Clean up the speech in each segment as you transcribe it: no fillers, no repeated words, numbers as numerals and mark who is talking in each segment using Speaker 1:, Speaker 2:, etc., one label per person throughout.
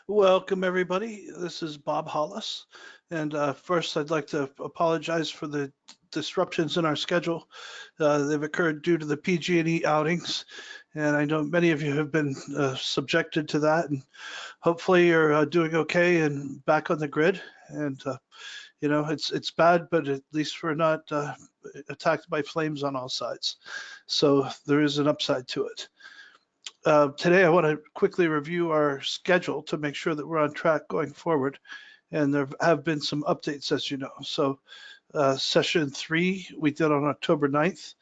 Speaker 1: Welcome, everybody. This is Bob Hollis. And first, I'd like to apologize for the disruptions in our schedule. They've occurred due to the PG&E outings. And I know many of you have been subjected to that. And hopefully you're doing okay and back on the grid. And, it's bad, but at least we're not attacked by flames on all sides. So there is an upside to it. Today, I want to quickly review our schedule to make sure that we're on track going forward. And there have been some updates, as you know. So session 3, we did on October 9th.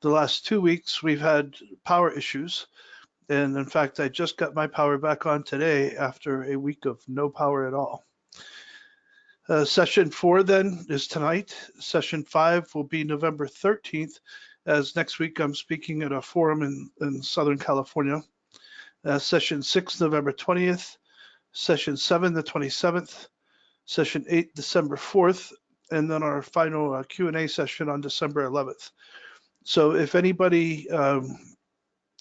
Speaker 1: The last 2 weeks, we've had power issues. And in fact, I just got my power back on today after a week of no power at all. Session 4 then is tonight. Session 5 will be November 13th, as next week I'm speaking at a forum in Southern California. Session 6, November 20th. Session 7, the 27th. Session 8, December 4th. And then our final Q&A session on December 11th. So if anybody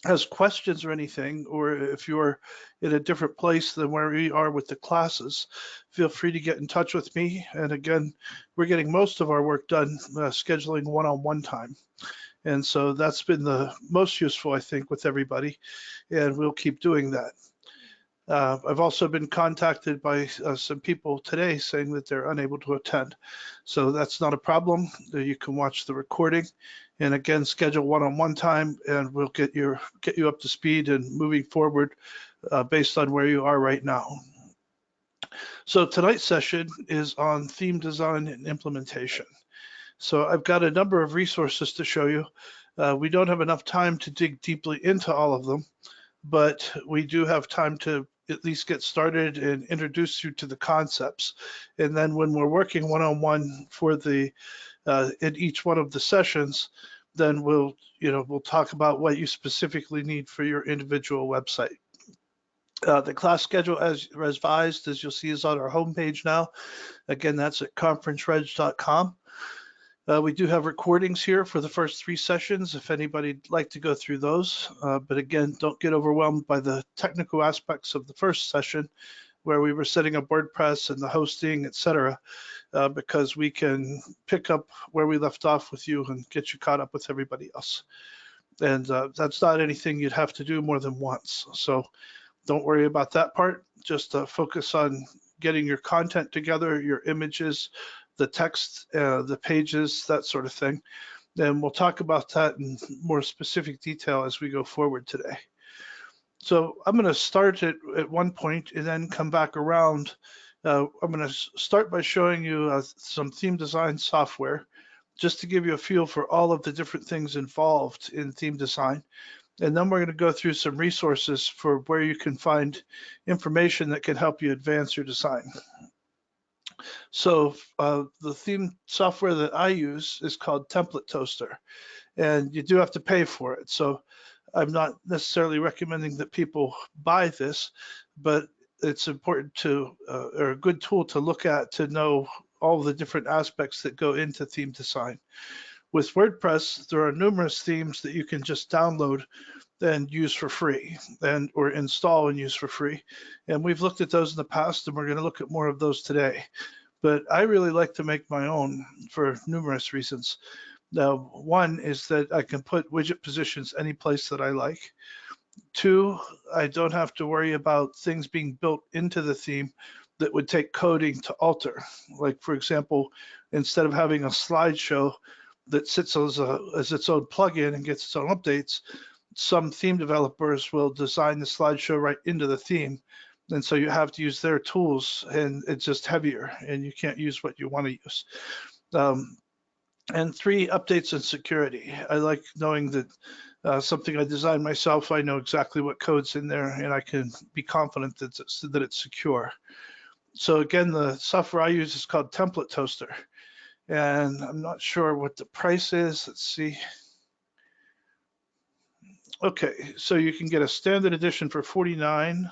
Speaker 1: has questions or anything, or if you're in a different place than where we are with the classes, feel free to get in touch with me. And again, we're getting most of our work done scheduling one-on-one time. And so that's been the most useful, I think, with everybody. And we'll keep doing that. I've also been contacted by some people today saying that they're unable to attend. So that's not a problem. You can watch the recording and again, schedule one-on-one time and we'll get you up to speed and moving forward based on where you are right now. So tonight's session is on theme design and implementation. So I've got a number of resources to show you. We don't have enough time to dig deeply into all of them, but we do have time to at least get started and introduce you to the concepts. And then when we're working one-on-one for the in each one of the sessions, then we'll talk about what you specifically need for your individual website. The class schedule as revised, as you'll see, is on our homepage now. Again, that's at conferencereg.com. We do have recordings here for the first 3 sessions if anybody'd like to go through those. But again, don't get overwhelmed by the technical aspects of the first session where we were setting up WordPress and the hosting, etc., because we can pick up where we left off with you and get you caught up with everybody else. And that's not anything you'd have to do more than once. So don't worry about that part. Just focus on getting your content together, your images, the text, the pages, that sort of thing. And we'll talk about that in more specific detail as we go forward today. So I'm going to start at one point and then come back around. I'm going to start by showing you some theme design software, just to give you a feel for all of the different things involved in theme design. And then we're going to go through some resources for where you can find information that can help you advance your design. So the theme software that I use is called Template Toaster, and you do have to pay for it. So I'm not necessarily recommending that people buy this, but it's important to, or a good tool to look at to know all the different aspects that go into theme design. With WordPress, there are numerous themes that you can just download and use for free, or install and use for free. And we've looked at those in the past, and we're going to look at more of those today. But I really like to make my own for numerous reasons. Now, one is that I can put widget positions any place that I like. 2, I don't have to worry about things being built into the theme that would take coding to alter. Like, for example, instead of having a slideshow that sits as its own plugin and gets its own updates, some theme developers will design the slideshow right into the theme. And so you have to use their tools, and it's just heavier, and you can't use what you want to use. And 3, updates and security. I like knowing that something I designed myself, I know exactly what code's in there, and I can be confident that it's secure. So again, the software I use is called Template Toaster, and I'm not sure what the price is. Let's see. Okay, so you can get a standard edition for $49.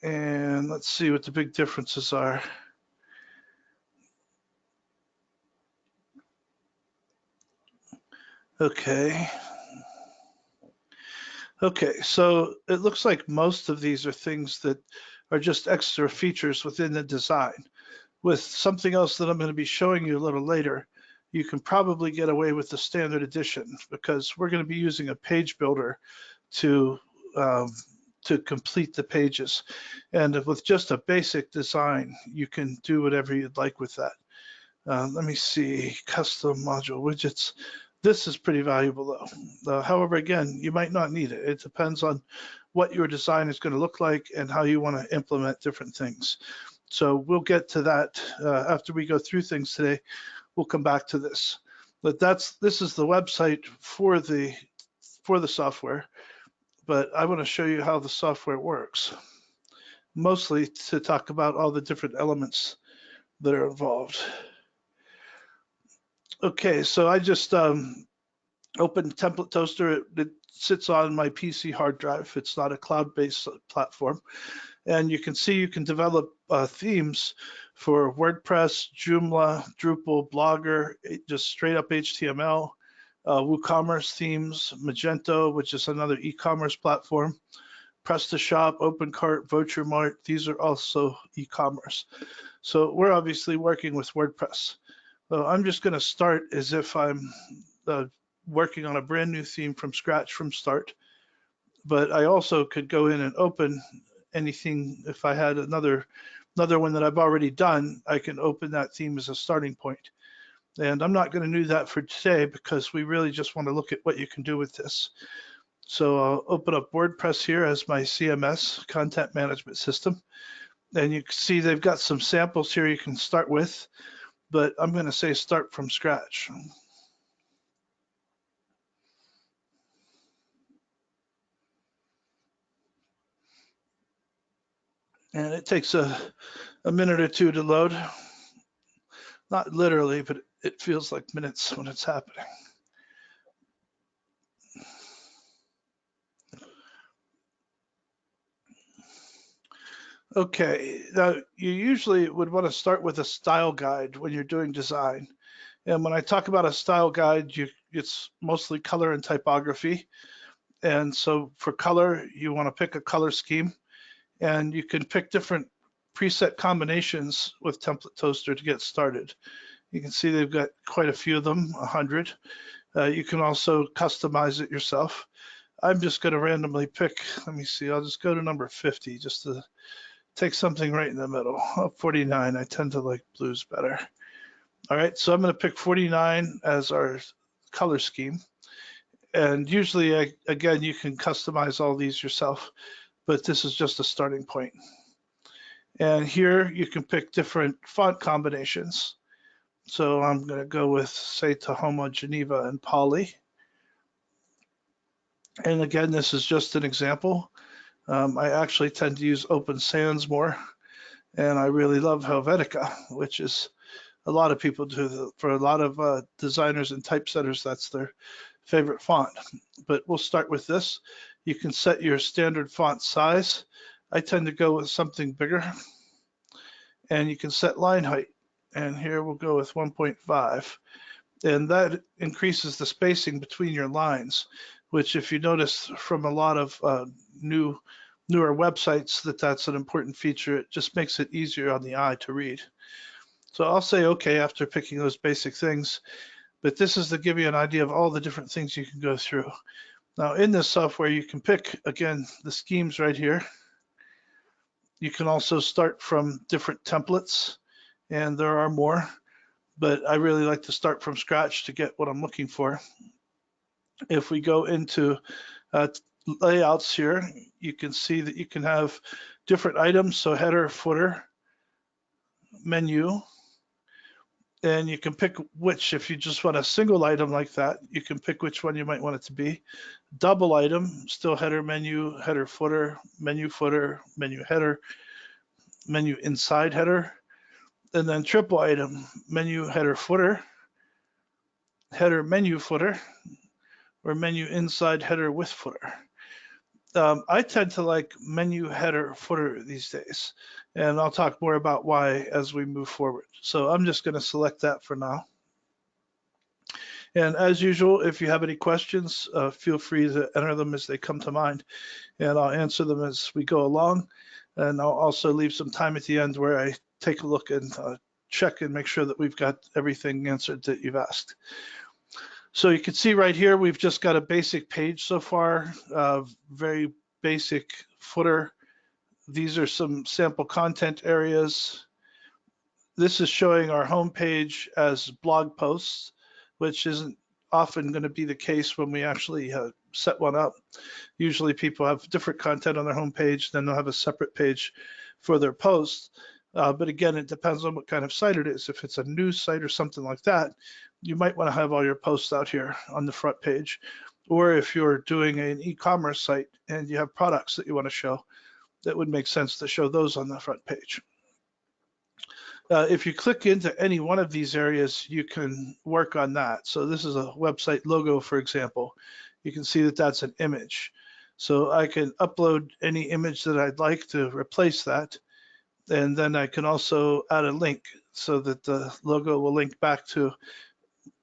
Speaker 1: And let's see what the big differences are. Okay. Okay, so it looks like most of these are things that are just extra features within the design. With something else that I'm going to be showing you a little later, you can probably get away with the standard edition because we're going to be using a page builder to um, to complete the pages. And with just a basic design, you can do whatever you'd like with that. Let me see, custom module widgets. This is pretty valuable though. However, again, you might not need it. It depends on what your design is going to look like and how you want to implement different things. So we'll get to that after we go through things today. We'll come back to this. But this is the website for the software, but I want to show you how the software works, mostly to talk about all the different elements that are involved. Okay, so I just opened Template Toaster. It sits on my PC hard drive. It's not a cloud-based platform. And you can see you can develop themes for WordPress, Joomla, Drupal, Blogger, just straight up HTML, WooCommerce themes, Magento, which is another e-commerce platform, PrestaShop, OpenCart, VoucherMart. These are also e-commerce. So we're obviously working with WordPress. So I'm just going to start as if I'm working on a brand new theme from scratch from start. But I also could go in and open anything. If I had another one that I've already done, I can open that theme as a starting point. And I'm not going to do that for today because we really just want to look at what you can do with this. So I'll open up WordPress here as my CMS, content management system. And you can see they've got some samples here you can start with, but I'm going to say start from scratch. And it takes a minute or two to load. Not literally, but it feels like minutes when it's happening. Okay, now you usually would want to start with a style guide when you're doing design. And when I talk about a style guide, it's mostly color and typography. And so for color, you want to pick a color scheme, and you can pick different preset combinations with Template Toaster to get started. You can see they've got quite a few of them, 100. You can also customize it yourself. I'm just going to randomly pick, let me see, I'll just go to number 50 just to take something right in the middle. 49, I tend to like blues better. All right, so I'm going to pick 49 as our color scheme. And usually, again, you can customize all these yourself, but this is just a starting point. And here you can pick different font combinations. So I'm going to go with, say, Tahoma, Geneva, and Poly. And again, this is just an example. I actually tend to use Open Sans more, and I really love Helvetica, which is a lot of people do. For a lot of designers and typesetters, that's their favorite font. But we'll start with this. You can set your standard font size. I tend to go with something bigger. And you can set line height. And here we'll go with 1.5. And that increases the spacing between your lines, which if you notice from a lot of newer websites that's an important feature. It just makes it easier on the eye to read. So I'll say okay after picking those basic things, but this is to give you an idea of all the different things you can go through. Now in this software, you can pick, again, the schemes right here. You can also start from different templates, and there are more, but I really like to start from scratch to get what I'm looking for. If we go into layouts here, you can see that you can have different items, so header, footer, menu, and you can pick which. If you just want a single item like that, you can pick which one you might want it to be. Double item, still header, menu, footer, menu, header, menu inside header. And then triple item, menu, header, menu, footer, or menu inside header with footer. I tend to like menu, header, footer these days, and I'll talk more about why as we move forward. So I'm just going to select that for now. And as usual, if you have any questions, feel free to enter them as they come to mind, and I'll answer them as we go along. And I'll also leave some time at the end where I take a look and check and make sure that we've got everything answered that you've asked. So you can see right here, we've just got a basic page so far, very basic footer. These are some sample content areas. This is showing our homepage as blog posts, which isn't often going to be the case when we actually set one up. Usually people have different content on their homepage, then they'll have a separate page for their posts. But again, it depends on what kind of site it is. If it's a news site or something like that, you might want to have all your posts out here on the front page. Or if you're doing an e-commerce site and you have products that you want to show, that would make sense to show those on the front page. If you click into any one of these areas, you can work on that. So this is a website logo, for example. You can see that that's an image. So I can upload any image that I'd like to replace that. And then I can also add a link so that the logo will link back to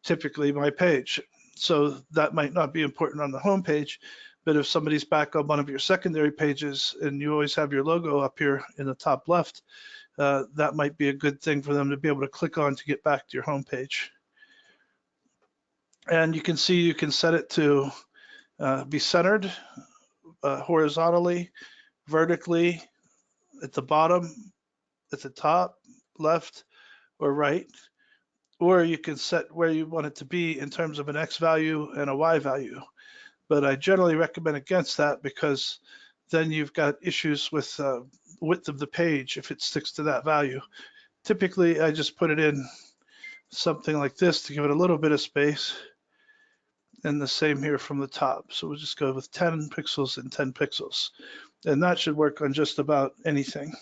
Speaker 1: typically my page. So that might not be important on the home page, but if somebody's back on one of your secondary pages and you always have your logo up here in the top left, that might be a good thing for them to be able to click on to get back to your home page. And you can see you can set it to be centered horizontally, vertically, at the bottom, at the top, left, or right. Or you can set where you want it to be in terms of an X value and a Y value. But I generally recommend against that because then you've got issues with width of the page if it sticks to that value. Typically, I just put it in something like this to give it a little bit of space. And the same here from the top. So we'll just go with 10 pixels and 10 pixels. And that should work on just about anything.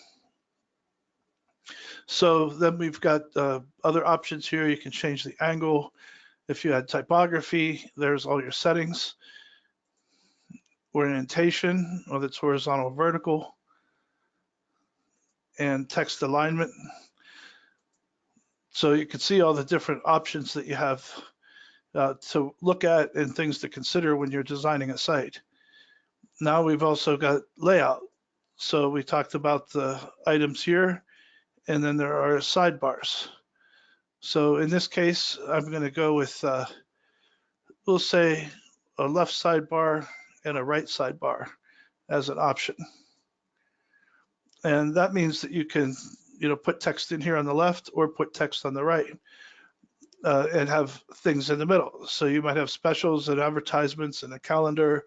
Speaker 1: So then we've got other options here. You can change the angle. If you had typography, there's all your settings. Orientation, whether it's horizontal, vertical, and text alignment. So you can see all the different options that you have to look at and things to consider when you're designing a site. Now we've also got layout. So we talked about the items here, and then there are sidebars. So in this case, I'm going to go with, we'll say, a left sidebar and a right sidebar as an option. And that means that you can, put text in here on the left or put text on the right and have things in the middle. So you might have specials and advertisements and a calendar,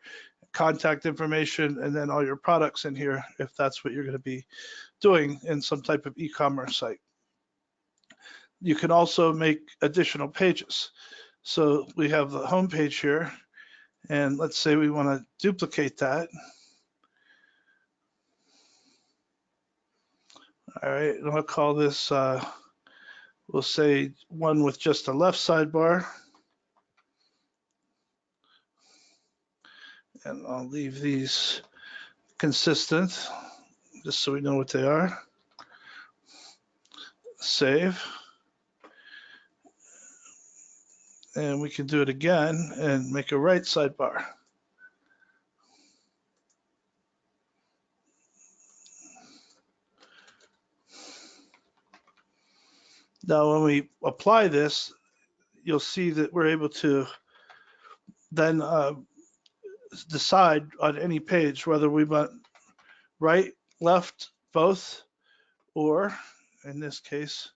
Speaker 1: contact information, and then all your products in here if that's what you're going to be doing in some type of e-commerce site. You can also make additional pages. So we have the home page here, and let's say we want to duplicate that. All right, and I'll call this, we'll say one with just a left sidebar. And I'll leave these consistent, just so we know what they are. Save. And we can do it again and make a right sidebar. Now, when we apply this, you'll see that we're able to then decide on any page whether we want right, left, both, or in this case,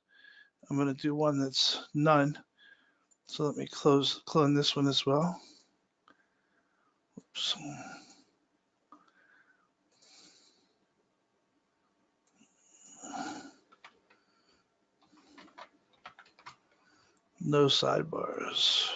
Speaker 1: I'm going to do one that's none. So let me clone this one as well. Oops. No sidebars.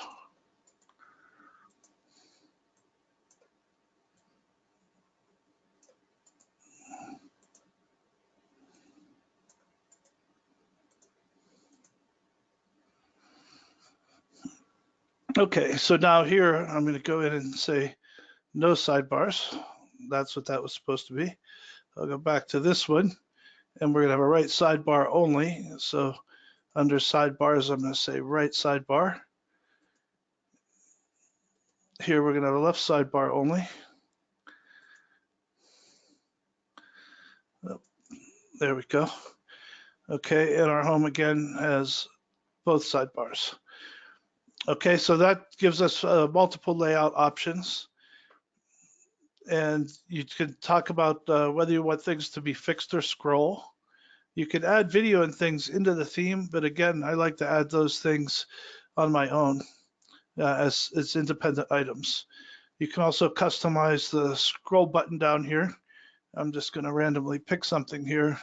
Speaker 1: Okay, so now here I'm going to go in and say no sidebars. That's what that was supposed to be. I'll go back to this one, and we're going to have a right sidebar only. So under sidebars, I'm going to say right sidebar. Here we're going to have a left sidebar only. Oh, there we go. Okay, and our home again has both sidebars. Okay, so that gives us multiple layout options. And you can talk about whether you want things to be fixed or scroll. You can add video and things into the theme, but again, I like to add those things on my own as independent items. You can also customize the scroll button down here. I'm just going to randomly pick something here,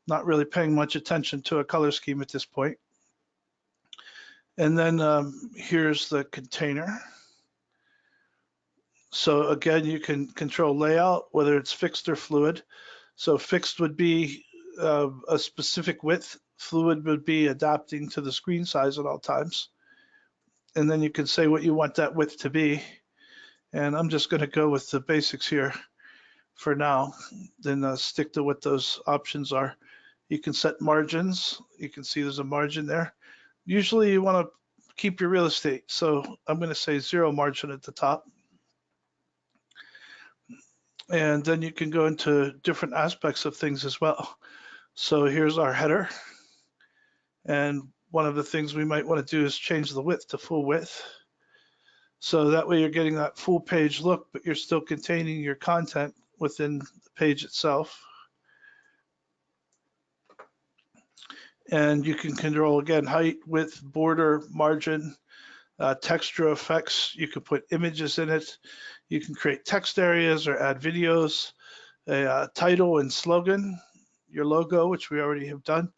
Speaker 1: not really paying much attention to a color scheme at this point. And then here's the container. So again, you can control layout, whether it's fixed or fluid. So fixed would be a specific width. Fluid would be adapting to the screen size at all times. And then you can say what you want that width to be. And I'm just going to go with the basics here for now, then stick to what those options are. You can set margins. You can see there's a margin there. Usually you want to keep your real estate. So I'm going to say 0 margin at the top. And then you can go into different aspects of things as well. So here's our header. And one of the things we might want to do is change the width to full width. So that way you're getting that full page look, but you're still containing your content within the page itself. And you can control, again, height, width, border, margin, texture effects. You can put images in it. You can create text areas or add videos, a title and slogan, your logo, which we already have done,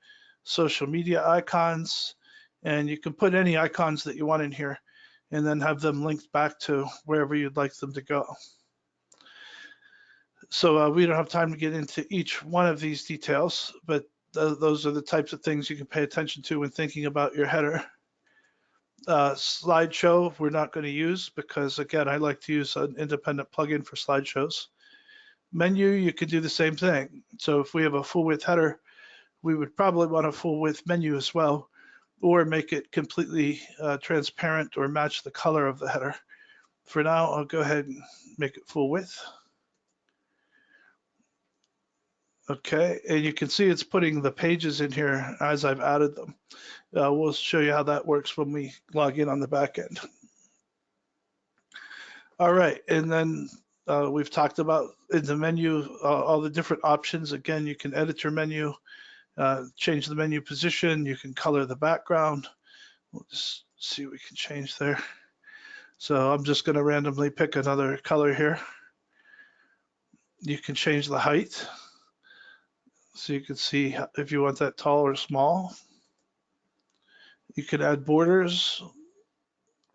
Speaker 1: social media icons, and you can put any icons that you want in here and then have them linked back to wherever you'd like them to go. So we don't have time to get into each one of these details, but those are the types of things you can pay attention to when thinking about your header. Slideshow we're not going to use because, again, I like to use an independent plugin for slideshows. Menu, you can do the same thing. So if we have a full width header, we would probably want a full width menu as well, or make it completely transparent or match the color of the header. For now, I'll go ahead and make it full width. Okay, and you can see it's putting the pages in here as I've added them. We'll show you how that works when we log in on the back end. All right, and then we've talked about in the menu all the different options. Again, you can edit your menu, change the menu position, you can color the background. We'll just see what we can change there. So I'm just going to randomly pick another color here. You can change the height. So you can see if you want that tall or small. You can add borders,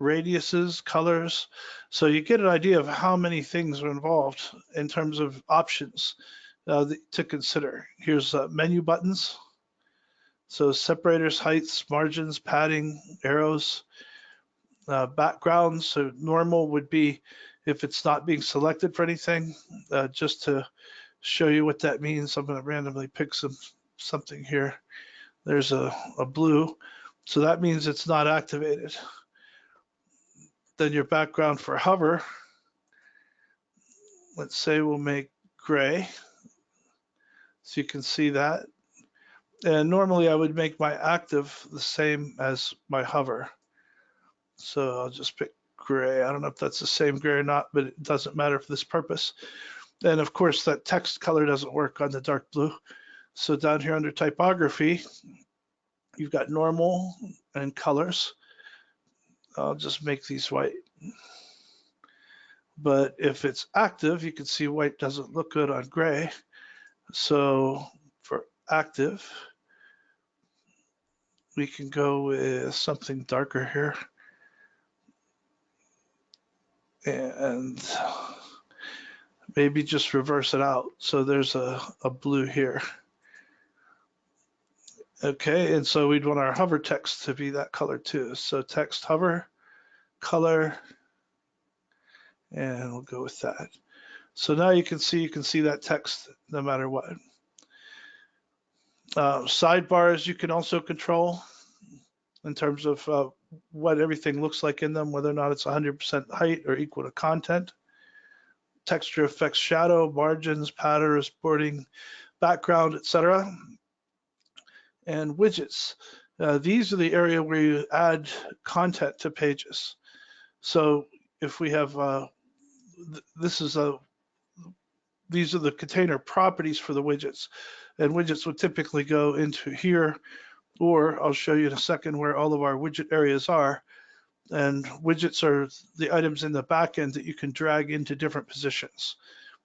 Speaker 1: radiuses, colors. So you get an idea of how many things are involved in terms of options to consider. Here's menu buttons. So separators, heights, margins, padding, arrows, backgrounds. So normal would be if it's not being selected for anything, just to show you what that means. I'm going to randomly pick something here. There's a blue. So that means it's not activated. Then your background for hover, let's say we'll make gray. So you can see that. And normally I would make my active the same as my hover. So I'll just pick gray. I don't know if that's the same gray or not, but it doesn't matter for this purpose. And of course that text color doesn't work on the dark blue. So down here under typography, you've got normal and colors. I'll just make these white. But if it's active, you can see white doesn't look good on gray. So for active, we can go with something darker here. And maybe just reverse it out. So there's a blue here. Okay, and so we'd want our hover text to be that color too. So text hover, color, and we'll go with that. So now you can see that text no matter what. Sidebars you can also control. in terms of what everything looks like in them, whether or not it's 100% height or equal to content. Texture effects, shadow, margins, patterns, boarding, background, etc. And widgets. These are the area where you add content to pages. So if we have, these are the container properties for the widgets. And widgets would typically go into here, or I'll show you in a second where all of our widget areas are. And widgets are the items in the back end that you can drag into different positions.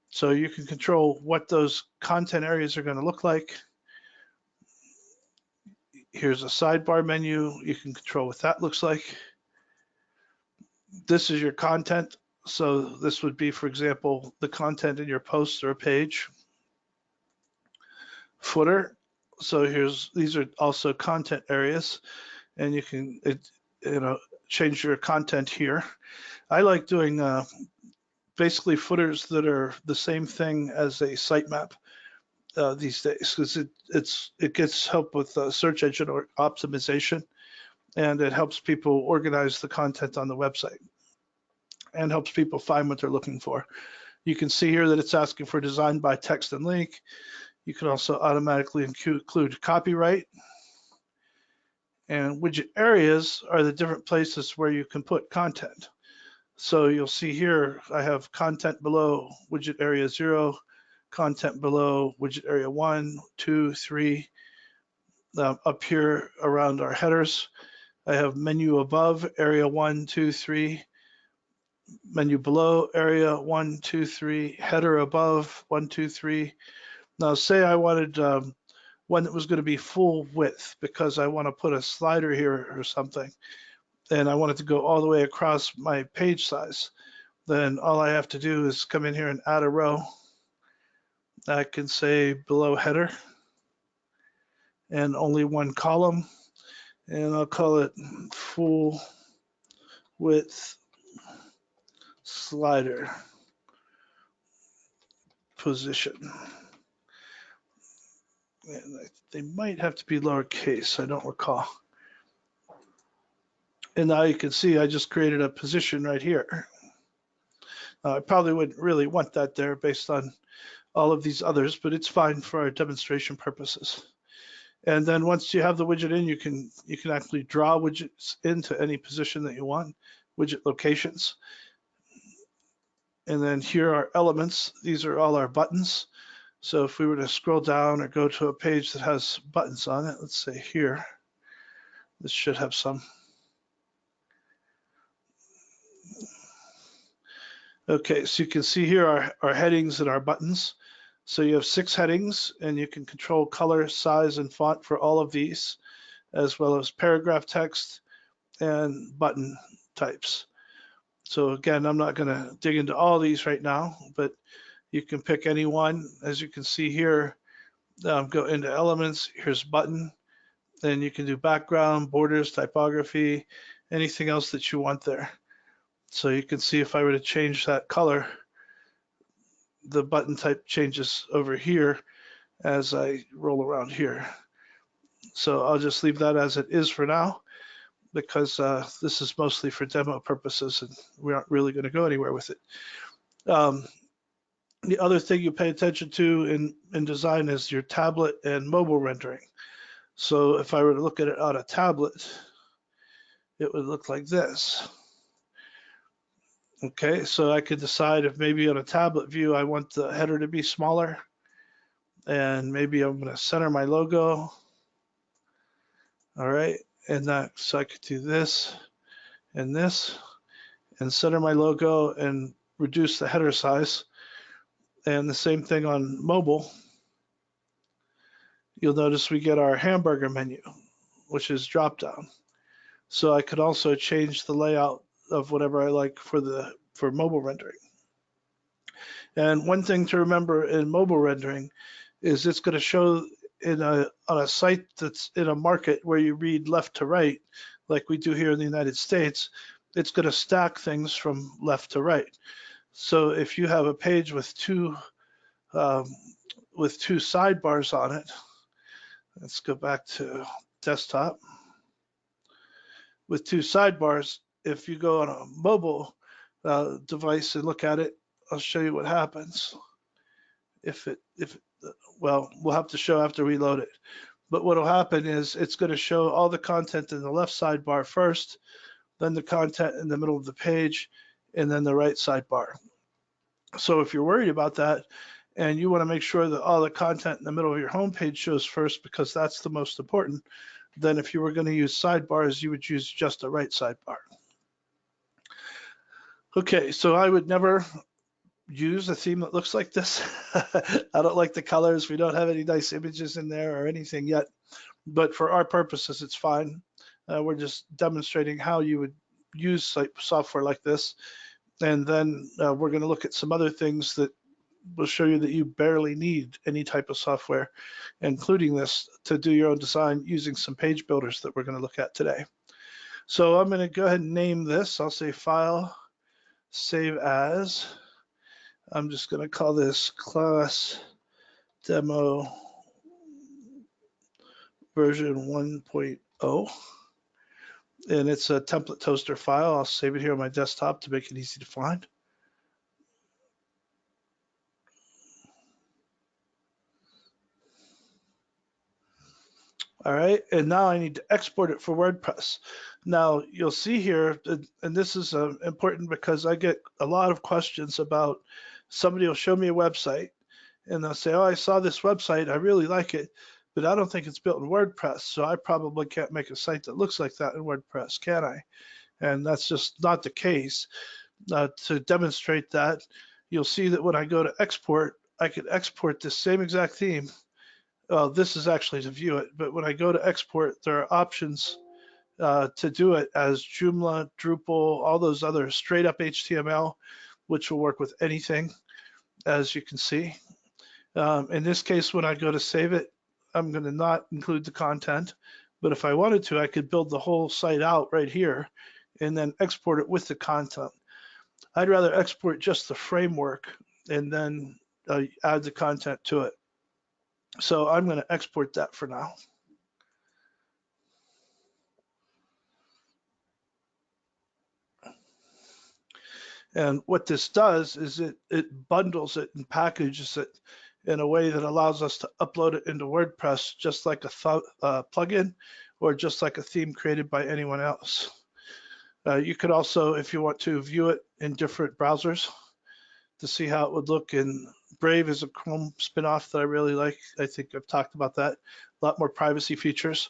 Speaker 1: So you can control what those content areas are going to look like. Here's a sidebar menu. You can control what that looks like. This is your content. So this would be, for example, the content in your post or a page. Footer. So these are also content areas, and you can change your content here. I like doing basically footers that are the same thing as a sitemap these days, because it gets help with search engine optimization, and it helps people organize the content on the website and helps people find what they're looking for. You can see here that it's asking for design by text and link. You can also automatically include copyright. And widget areas are the different places where you can put content. So you'll see here, I have content below widget area 0, content below widget area 1, 2, 3. Up here around our headers, I have menu above area 1, 2, 3, menu below area 1, 2, 3, header above 1, 2, 3. Now say I wanted one that was going to be full width because I want to put a slider here or something, and I want it to go all the way across my page size. Then all I have to do is come in here and add a row. I can say below header and only one column, and I'll call it full width slider position. And they might have to be lowercase, I don't recall. And now you can see I just created a position right here. I probably wouldn't really want that there based on all of these others, but it's fine for our demonstration purposes. And then once you have the widget in, you can actually draw widgets into any position that you want, widget locations. And then here are elements. These are all our buttons. So if we were to scroll down or go to a page that has buttons on it, let's say here, this should have some. Okay, so you can see here our headings and our buttons. So you have 6 headings, and you can control color, size, and font for all of these, as well as paragraph text and button types. So again, I'm not going to dig into all these right now, but you can pick any one. As you can see here, go into elements, here's button, then you can do background, borders, typography, anything else that you want there. So you can see if I were to change that color, the button type changes over here as I roll around here. So I'll just leave that as it is for now, because this is mostly for demo purposes and we aren't really going to go anywhere with it. The other thing you pay attention to in design is your tablet and mobile rendering. So if I were to look at it on a tablet, it would look like this. Okay, so I could decide if maybe on a tablet view, I want the header to be smaller, and maybe I'm going to center my logo. All right, and so I could do this, and center my logo and reduce the header size. And the same thing on mobile. You'll notice we get our hamburger menu, which is drop down. So I could also change the layout of whatever I like for mobile rendering. And one thing to remember in mobile rendering is it's going to show on a site that's in a market where you read left to right, like we do here in the United States. It's going to stack things from left to right. So if you have a page with two sidebars on it, let's go back to desktop. with two sidebars. If you go on a mobile device and look at it, I'll show you what happens. Well, we'll have to show after we load it. But what will happen is it's going to show all the content in the left sidebar first, then the content in the middle of the page, and then the right sidebar. So if you're worried about that and you want to make sure that all the content in the middle of your home page shows first because that's the most important, then if you were going to use sidebars, you would use just a right sidebar. Okay, so I would never use a theme that looks like this. I don't like the colors. We don't have any nice images in there or anything yet, but for our purposes, it's fine. We're just demonstrating how you would use software like this. And then we're going to look at some other things that will show you that you barely need any type of software, including this, to do your own design using some page builders that we're going to look at today. So I'm going to go ahead and name this. I'll say File, Save As. I'm just going to call this Class Demo version 1.0. And it's a template toaster file. I'll save it here on my desktop to make it easy to find. All right, and now I need to export it for WordPress. Now you'll see here, and this is important because I get a lot of questions about somebody will show me a website and they'll say, oh, I saw this website, I really like it, but I don't think it's built in WordPress, so I probably can't make a site that looks like that in WordPress, can I? And that's just not the case. To demonstrate that, you'll see that when I go to export, I could export this same exact theme. Well, this is actually to view it, but when I go to export, there are options to do it as Joomla, Drupal, all those other straight up HTML, which will work with anything, as you can see. In this case, when I go to save it, I'm going to not include the content, but if I wanted to, I could build the whole site out right here and then export it with the content. I'd rather export just the framework and then add the content to it. So I'm going to export that for now. And what this does is it bundles it and packages it in a way that allows us to upload it into WordPress just like a plugin or just like a theme created by anyone else. You could also, if you want to, view it in different browsers to see how it would look in Brave is a Chrome spinoff that I really like. I think I've talked about that. A lot more privacy features.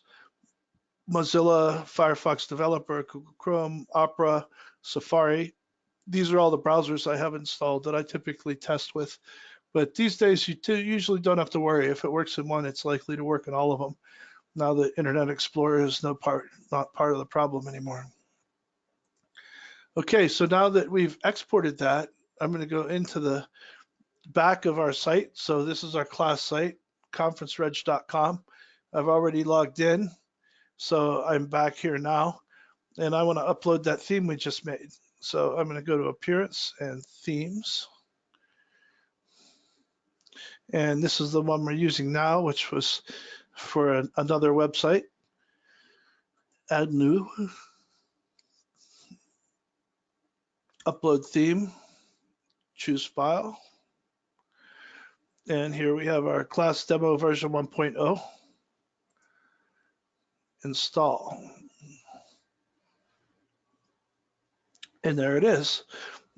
Speaker 1: Mozilla, Firefox Developer, Google Chrome, Opera, Safari. These are all the browsers I have installed that I typically test with. But these days, you usually don't have to worry. If it works in one, it's likely to work in all of them. Now the Internet Explorer is not part of the problem anymore. Okay, so now that we've exported that, I'm going to go into the back of our site. So this is our class site, conferencereg.com. I've already logged in, so I'm back here now, and I want to upload that theme we just made. So I'm going to go to Appearance and Themes. And this is the one we're using now, which was for another website. Add New. Upload Theme. Choose File. And here we have our class demo version 1.0. Install. And there it is.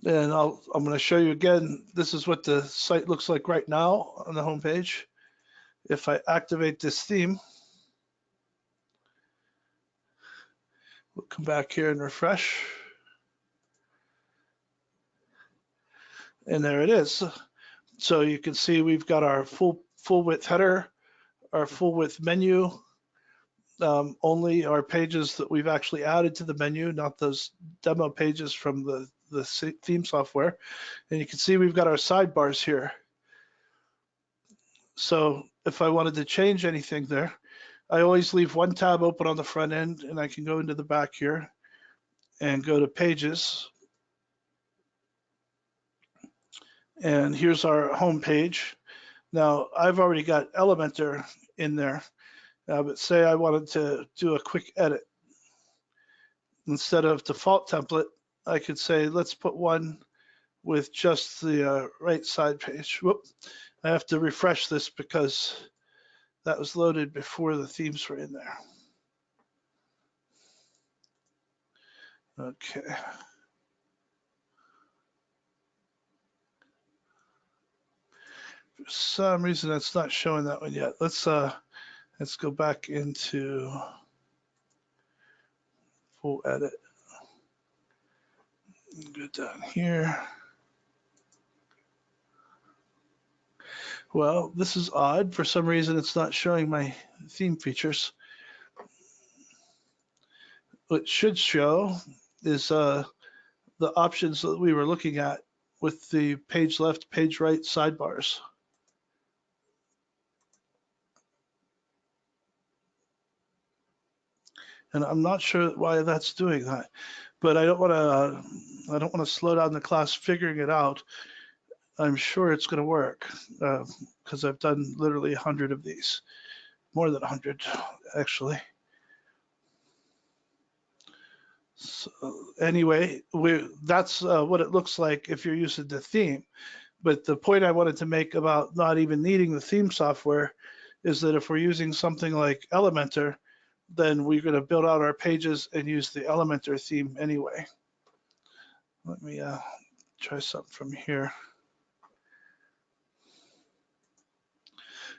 Speaker 1: And I'm going to show you again, this is what the site looks like right now on the home page. If I activate this theme, we'll come back here and refresh. And there it is. So you can see we've got our full width header, our full width menu, only our pages that we've actually added to the menu, not those demo pages from the theme software. And you can see we've got our sidebars here. So if I wanted to change anything there, I always leave one tab open on the front end, and I can go into the back here and go to Pages. And here's our home page. Now, I've already got Elementor in there, but say I wanted to do a quick edit. instead of default template, I could say, let's put one with just the right side page. Whoop, I have to refresh this because that was loaded before the themes were in there. Okay. For some reason, that's not showing that one yet. Let's go back into full edit. Go down here. Well, this is odd. For some reason, it's not showing my theme features. What it should show is the options that we were looking at with the page left, page right sidebars. And I'm not sure why that's doing that, but I don't want to slow down the class figuring it out. I'm sure it's going to work because I've done literally 100 of these, more than 100 actually. So anyway, that's what it looks like if you're using the theme. But the point I wanted to make about not even needing the theme software is that if we're using something like Elementor, then we're going to build out our pages and use the Elementor theme anyway. Let me try something from here.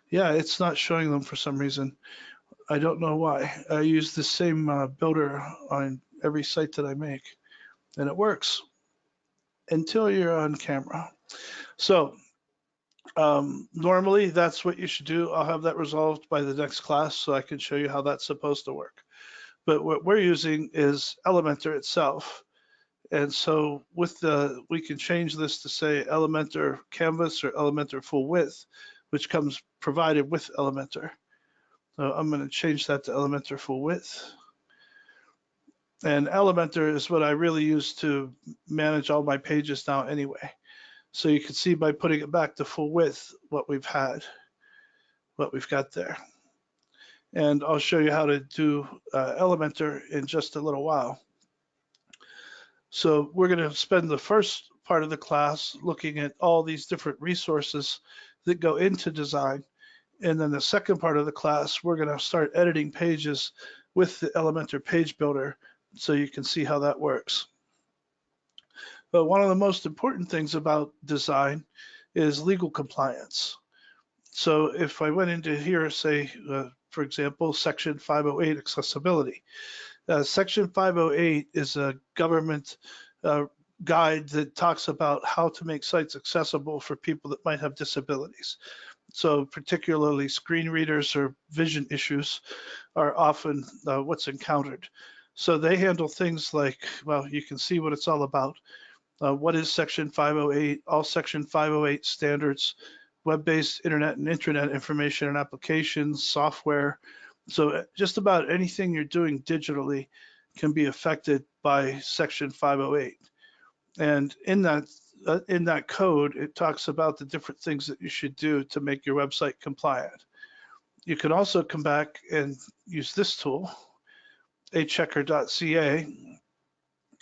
Speaker 1: Yeah, it's not showing them for some reason. I don't know why. I use the same builder on every site that I make, and it works until you're on camera. So normally that's what you should do. I'll have that resolved by the next class so I can show you how that's supposed to work. But what we're using is Elementor itself. And so we can change this to say Elementor Canvas or Elementor Full Width, which comes provided with Elementor. So I'm going to change that to Elementor Full Width. And Elementor is what I really use to manage all my pages now anyway. So you can see by putting it back to full width what we've got there. And I'll show you how to do Elementor in just a little while. So we're going to spend the first part of the class looking at all these different resources that go into design. And then the second part of the class, we're going to start editing pages with the Elementor page builder so you can see how that works. But one of the most important things about design is legal compliance. So if I went into here, say, for example, Section 508 accessibility. Section 508 is a government guide that talks about how to make sites accessible for people that might have disabilities. So particularly screen readers or vision issues are often what's encountered. So they handle things like, well, you can see what it's all about. What is Section 508? All Section 508 standards, web-based internet and intranet information and applications, software. So just about anything you're doing digitally can be affected by Section 508. And in that code, it talks about the different things that you should do to make your website compliant. You can also come back and use this tool, achecker.ca,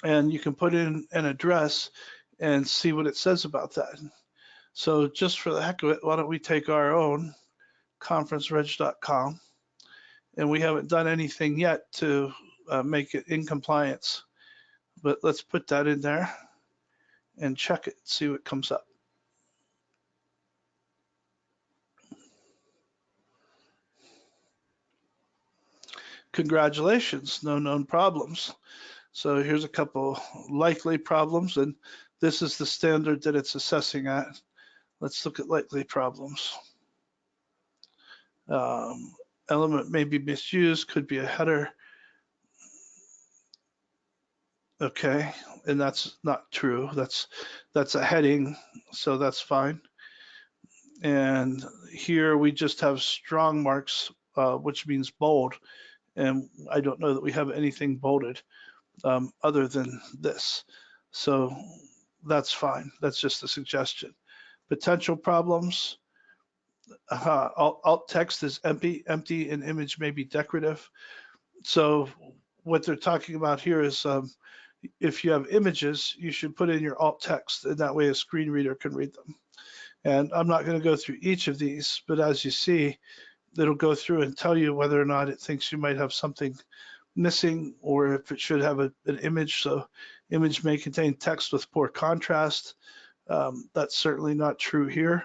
Speaker 1: and you can put in an address and see what it says about that. So just for the heck of it, why don't we take our own conferencereg.com, and we haven't done anything yet to make it in compliance, but let's put that in there and check it, see what comes up. Congratulations, no known problems. So here's a couple likely problems, and this is the standard that it's assessing at. Let's look at likely problems. Element may be misused, could be a header. Okay, and that's not true. That's a heading, so that's fine. And here we just have strong marks, which means bold. And I don't know that we have anything bolded other than this. So that's fine. That's just a suggestion. Potential problems. Alt text is empty, and image may be decorative. So what they're talking about here is if you have images, you should put in your alt text, and that way a screen reader can read them. And I'm not going to go through each of these, but as you see, it'll go through and tell you whether or not it thinks you might have something missing, or if it should have an image. So image may contain text with poor contrast. That's certainly not true here.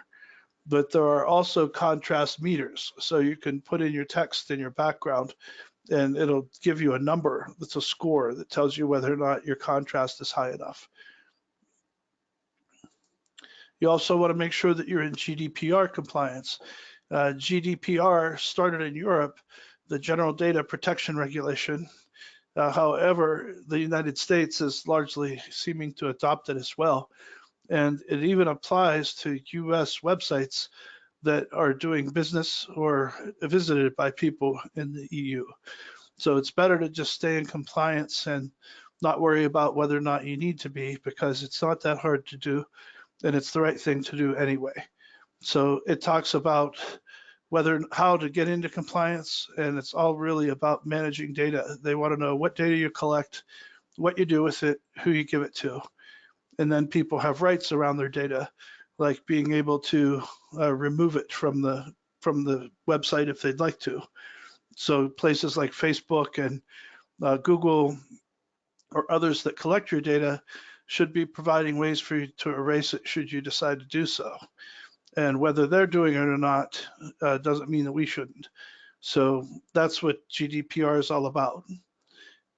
Speaker 1: But there are also contrast meters. So you can put in your text in your background and it'll give you a number that's a score that tells you whether or not your contrast is high enough. You also want to make sure that you're in GDPR compliance. GDPR started in Europe, the General Data Protection Regulation. However, the United States is largely seeming to adopt it as well. And it even applies to US websites that are doing business or visited by people in the EU. So it's better to just stay in compliance and not worry about whether or not you need to be, because it's not that hard to do and it's the right thing to do anyway. So it talks about how to get into compliance, and it's all really about managing data. They want to know what data you collect, what you do with it, who you give it to. And then people have rights around their data, like being able to remove it from the website if they'd like to. So places like Facebook and Google or others that collect your data should be providing ways for you to erase it should you decide to do so. And whether they're doing it or not doesn't mean that we shouldn't. So that's what GDPR is all about.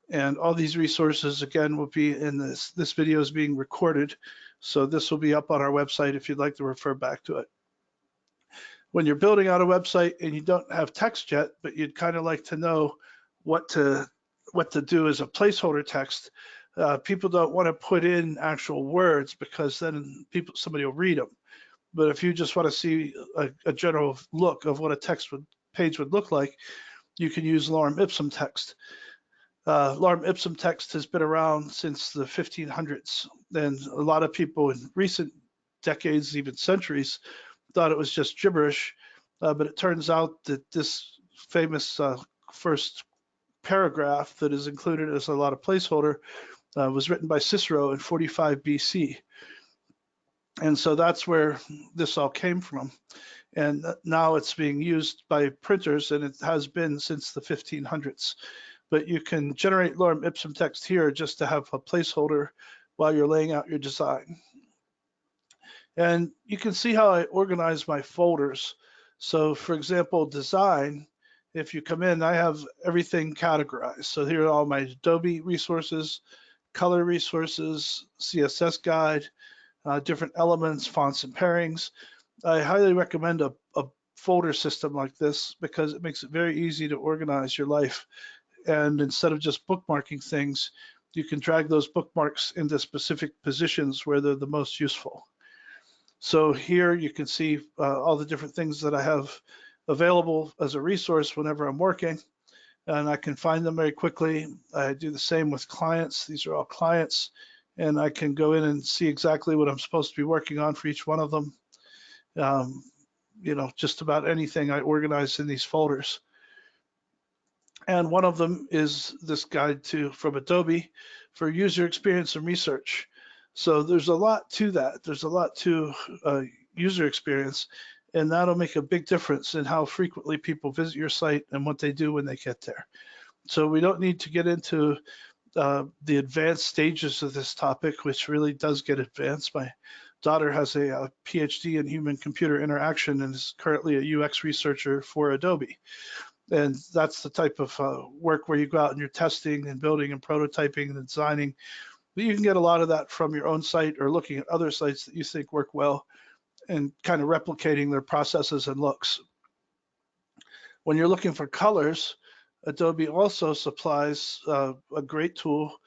Speaker 1: And all these resources, again, will be in this. This video is being recorded, so this will be up on our website if you'd like to refer back to it. When you're building out a website and you don't have text yet, but you'd kind of like to know what to do as a placeholder text, people don't want to put in actual words because then somebody will read them. But if you just want to see a general look of what a page would look like, you can use lorem ipsum text. Lorem ipsum text has been around since the 1500s, and a lot of people in recent decades, even centuries, thought it was just gibberish, but it turns out that this famous first paragraph that is included as a lot of placeholder was written by Cicero in 45 BC. And so that's where this all came from. And now it's being used by printers, and it has been since the 1500s. But you can generate lorem ipsum text here just to have a placeholder while you're laying out your design. And you can see how I organize my folders. So for example, design, if you come in, I have everything categorized. So here are all my Adobe resources, color resources, CSS guide, different elements, fonts and pairings. I highly recommend a folder system like this because it makes it very easy to organize your life. And instead of just bookmarking things, you can drag those bookmarks into specific positions where they're the most useful. So here you can see all the different things that I have available as a resource whenever I'm working, and I can find them very quickly. I do the same with clients. These are all clients, and I can go in and see exactly what I'm supposed to be working on for each one of them. You know, just about anything I organize in these folders. And one of them is this guide from Adobe for user experience and research. So there's a lot to that. There's a lot to user experience, and that'll make a big difference in how frequently people visit your site and what they do when they get there. So we don't need to get into the advanced stages of this topic, which really does get advanced. My daughter has a PhD in human computer interaction and is currently a UX researcher for Adobe. And that's the type of work where you go out and you're testing and building and prototyping and designing. But you can get a lot of that from your own site or looking at other sites that you think work well and kind of replicating their processes and looks. When you're looking for colors, Adobe also supplies a great tool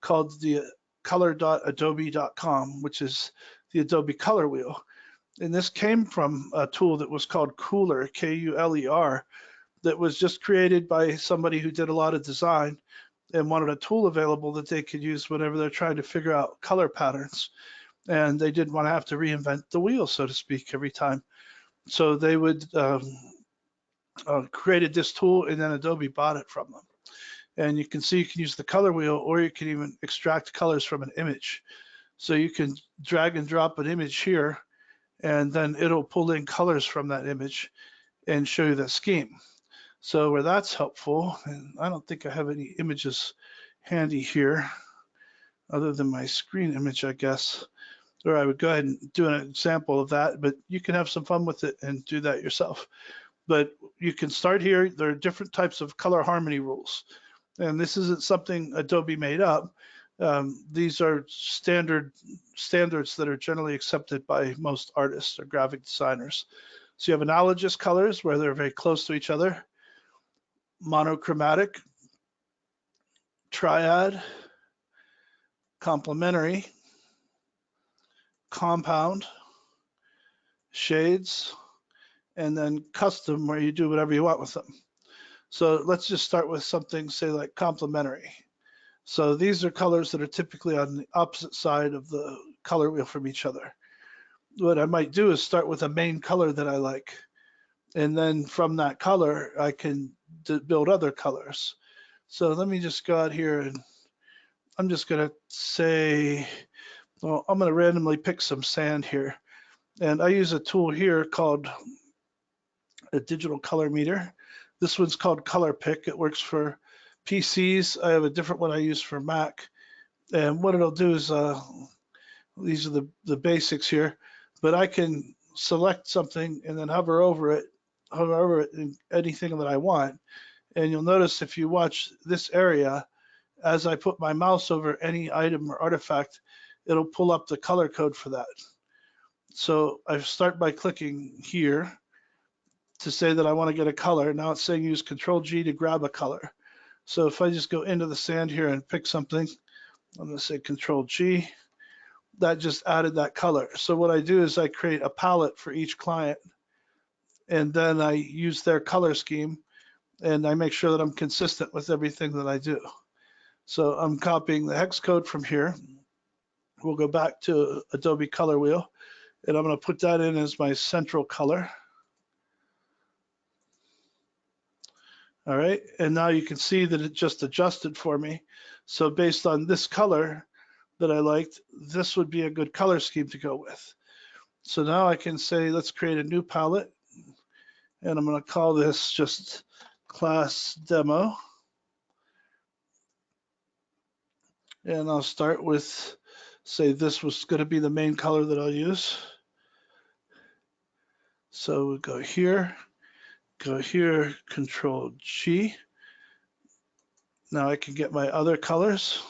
Speaker 1: called the color.adobe.com, which is the Adobe color wheel. And this came from a tool that was called Kuler, K-U-L-E-R, that was just created by somebody who did a lot of design and wanted a tool available that they could use whenever they're trying to figure out color patterns. And they didn't want to have to reinvent the wheel, so to speak, every time. So they would created this tool, and then Adobe bought it from them. And you can see you can use the color wheel, or you can even extract colors from an image. So you can drag and drop an image here, and then it'll pull in colors from that image and show you that scheme. So where that's helpful, and I don't think I have any images handy here other than my screen image, I guess, or I would go ahead and do an example of that, but you can have some fun with it and do that yourself. But you can start here. There are different types of color harmony rules, and this isn't something Adobe made up. These are standards that are generally accepted by most artists or graphic designers. So you have analogous colors where they're very close to each other, monochromatic, triad, complementary, compound, shades, and then custom, where you do whatever you want with them. So let's just start with something, say, like complementary. So these are colors that are typically on the opposite side of the color wheel from each other. What I might do is start with a main color that I like, and then from that color, I can build other colors. So let me just go out here, and I'm just gonna say, well, I'm gonna randomly pick some sand here. And I use a tool here called a digital color meter. This one's called Color Pick. It works for PCs. I have a different one I use for Mac. And what it'll do is, these are the basics here, but I can select something and then hover over it in anything that I want. And you'll notice if you watch this area, as I put my mouse over any item or artifact, it'll pull up the color code for that. So I start by clicking here to say that I want to get a color. Now it's saying use Control G to grab a color. So if I just go into the sand here and pick something, I'm going to say Control G, that just added that color. So what I do is I create a palette for each client, and then I use their color scheme, and I make sure that I'm consistent with everything that I do. So I'm copying the hex code from here. We'll go back to Adobe Color Wheel, and I'm going to put that in as my central color. All right, and now you can see that it just adjusted for me. So based on this color that I liked, this would be a good color scheme to go with. So now I can say, let's create a new palette, and I'm going to call this just class demo. And I'll start with, say this was going to be the main color that I'll use. So we'll go here, Control G. Now I can get my other colors.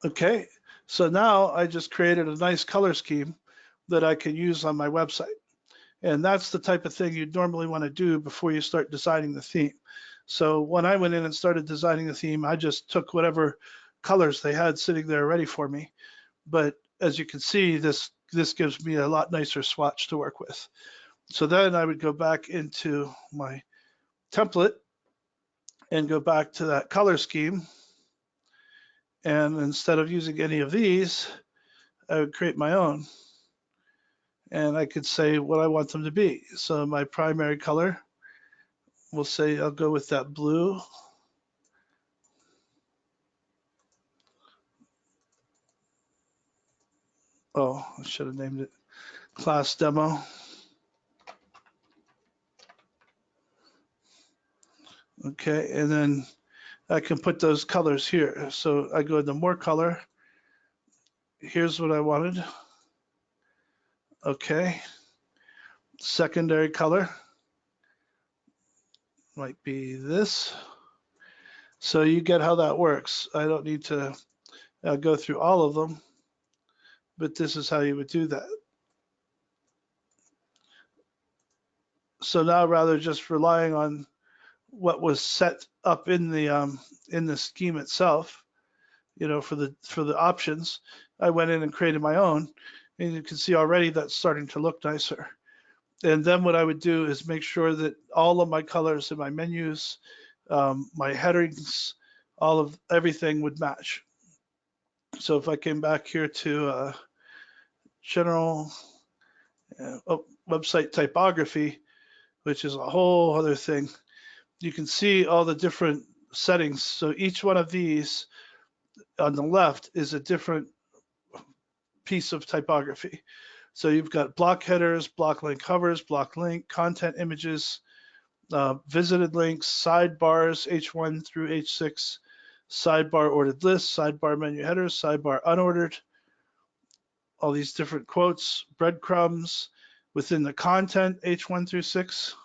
Speaker 1: Okay, so now I just created a nice color scheme that I can use on my website. And that's the type of thing you'd normally want to do before you start designing the theme. So when I went in and started designing the theme, I just took whatever colors they had sitting there ready for me. But as you can see, this gives me a lot nicer swatch to work with. So then I would go back into my template and go back to that color scheme. And instead of using any of these, I would create my own. And I could say what I want them to be. So my primary color, we'll say I'll go with that blue. Oh, I should have named it class demo. Okay, and then I can put those colors here. So I go into more color. Here's what I wanted. Okay, secondary color might be this. So you get how that works. I don't need to go through all of them, but this is how you would do that. So now, rather just relying on what was set up in the scheme itself, you know, for the options, I went in and created my own, and you can see already that's starting to look nicer. And then what I would do is make sure that all of my colors in my menus, my headings, everything would match. So if I came back here to general website typography, which is a whole other thing, you can see all the different settings. So each one of these on the left is a different piece of typography. So you've got block headers, block link covers, block link, content images, visited links, sidebars, H1 through H6, sidebar ordered lists, sidebar menu headers, sidebar unordered, all these different quotes, breadcrumbs within the content, H1 through 6.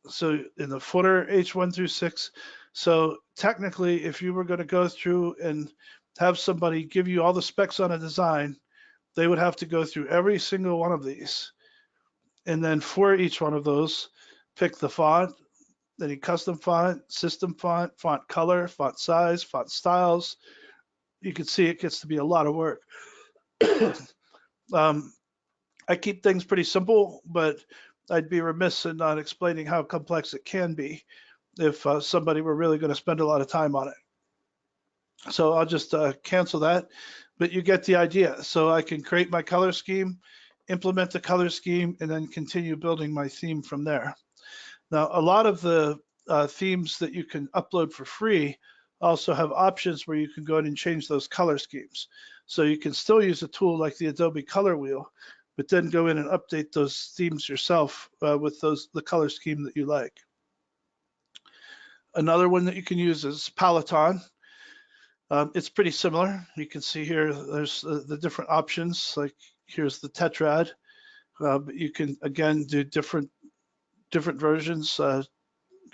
Speaker 1: So in the footer, H1 through 6. So technically, if you were going to go through and have somebody give you all the specs on a design, they would have to go through every single one of these. And then for each one of those, pick the font, any custom font, system font, font color, font size, font styles. You can see it gets to be a lot of work. I keep things pretty simple, but I'd be remiss in not explaining how complex it can be if somebody were really going to spend a lot of time on it. So I'll just cancel that, but you get the idea. So I can create my color scheme, implement the color scheme, and then continue building my theme from there. Now, a lot of the themes that you can upload for free also have options where you can go in and change those color schemes. So you can still use a tool like the Adobe Color Wheel, but then go in and update those themes yourself with the color scheme that you like. Another one that you can use is Peloton. It's pretty similar. You can see here there's the different options, like here's the tetrad, but you can again do different versions,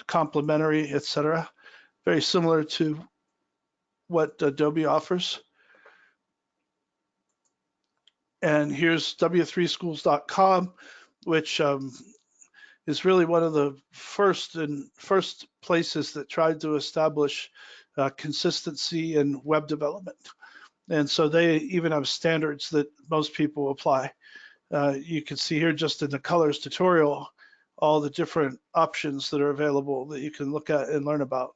Speaker 1: complementary, etc. Very similar to what Adobe offers. And here's w3schools.com, which is really one of the first places that tried to establish consistency in web development. And so they even have standards that most people apply. You can see here just in the colors tutorial, all the different options that are available that you can look at and learn about.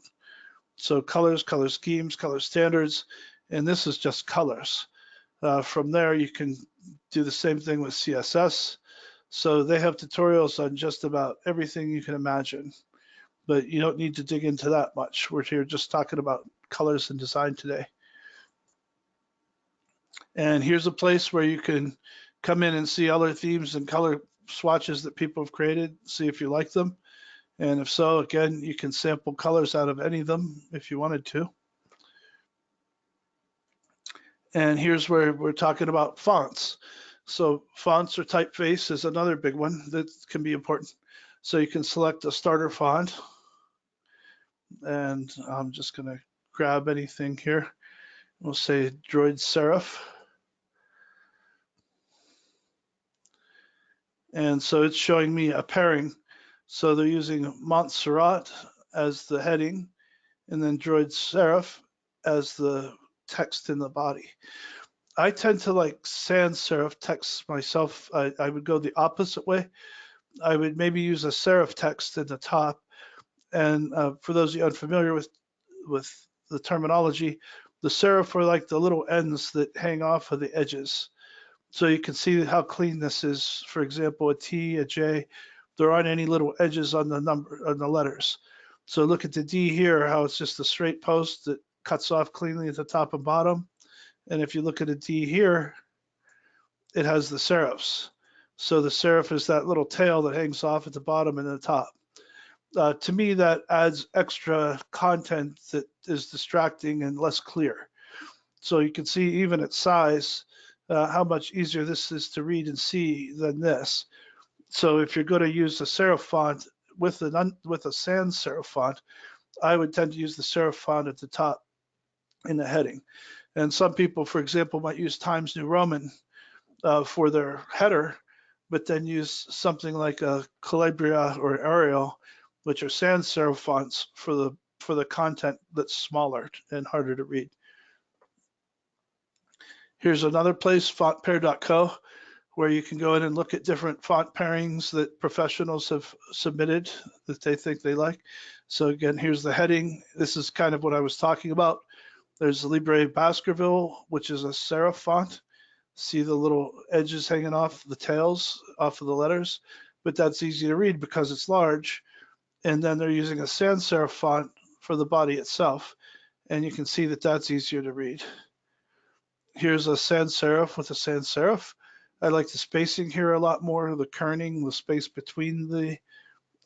Speaker 1: So colors, color schemes, color standards, and this is just colors. From there, you can do the same thing with CSS. So they have tutorials on just about everything you can imagine, but you don't need to dig into that much. We're here just talking about colors and design today. And here's a place where you can come in and see other themes and color swatches that people have created, see if you like them. And if so, again, you can sample colors out of any of them if you wanted to. And here's where we're talking about fonts. So fonts or typeface is another big one that can be important. So you can select a starter font. And I'm just going to grab anything here. We'll say Droid Serif. And so it's showing me a pairing. So they're using Montserrat as the heading, and then Droid Serif as the text in the body. I tend to like sans serif text myself. I would go the opposite way. I would maybe use a serif text in the top. And for those of you unfamiliar with the terminology, the serif are like the little ends that hang off of the edges. So you can see how clean this is. For example, a T, a J, there aren't any little edges on the letters. So look at the D here, how it's just a straight post that cuts off cleanly at the top and bottom. And if you look at a D here, it has the serifs. So the serif is that little tail that hangs off at the bottom and the top. To me, that adds extra content that is distracting and less clear. So you can see even at size, how much easier this is to read and see than this. So if you're going to use a serif font with a sans serif font, I would tend to use the serif font at the top in the heading. And some people, for example, might use Times New Roman for their header, but then use something like a Calibria or Arial, which are sans serif fonts for the content that's smaller and harder to read. Here's another place, fontpair.co, where you can go in and look at different font pairings that professionals have submitted that they think they like. So again, here's the heading. This is kind of what I was talking about. There's Libre Baskerville, which is a serif font. See the little edges hanging off the tails off of the letters, but that's easy to read because it's large. And then they're using a sans serif font for the body itself. And you can see that that's easier to read. Here's a sans serif with a sans serif. I like the spacing here a lot more, the kerning, the space between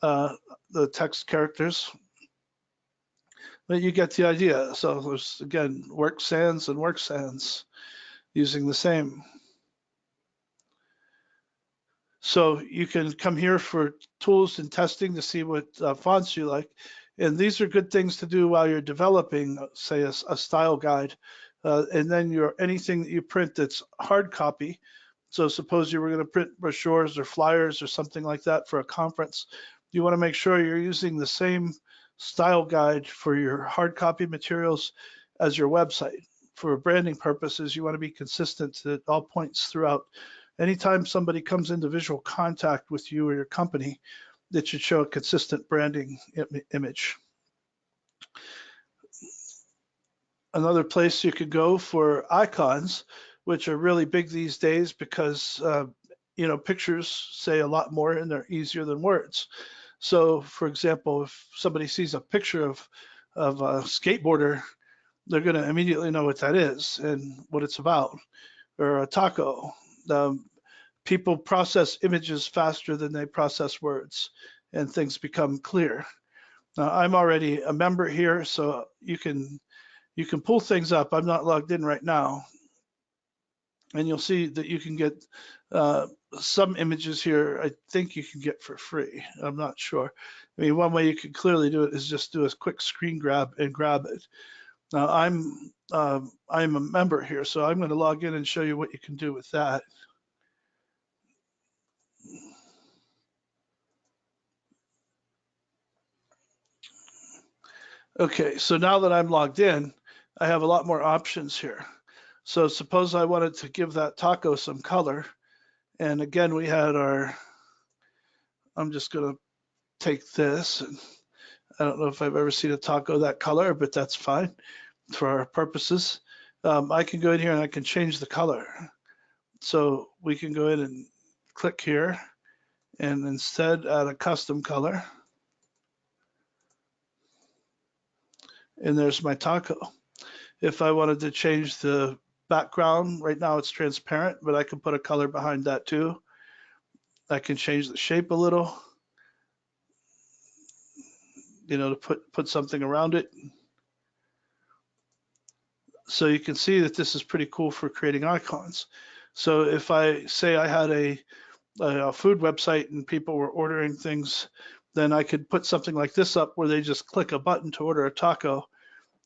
Speaker 1: the text characters. But you get the idea. So there's, again, work sans and work sans using the same. So you can come here for tools and testing to see what fonts you like. And these are good things to do while you're developing, say, a style guide. And then anything that you print that's hard copy. So suppose you were going to print brochures or flyers or something like that for a conference. You want to make sure you're using the same style guide for your hard copy materials as your website. For branding purposes, you want to be consistent at all points throughout. Anytime somebody comes into visual contact with you or your company, that should show a consistent branding image. Another place you could go for icons, which are really big these days because pictures say a lot more and they're easier than words. So, for example, if somebody sees a picture of a skateboarder, they're going to immediately know what that is and what it's about. Or a taco. People process images faster than they process words, and things become clear. Now, I'm already a member here, so you can pull things up. I'm not logged in right now, and you'll see that you can get some images here. I think you can get for free. I'm not sure. I mean, one way you can clearly do it is just do a quick screen grab and grab it. Now, I'm a member here, so I'm going to log in and show you what you can do with that. Okay, so now that I'm logged in, I have a lot more options here. So suppose I wanted to give that taco some color. And again, we had I'm just going to take this. And I don't know if I've ever seen a taco that color, but that's fine for our purposes. I can go in here and I can change the color. So we can go in and click here and instead add a custom color. And there's my taco. If I wanted to change the background, right now it's transparent, but I can put a color behind that too. I can change the shape a little, to put something around it. So you can see that this is pretty cool for creating icons. So if I say I had a food website and people were ordering things, then I could put something like this up where they just click a button to order a taco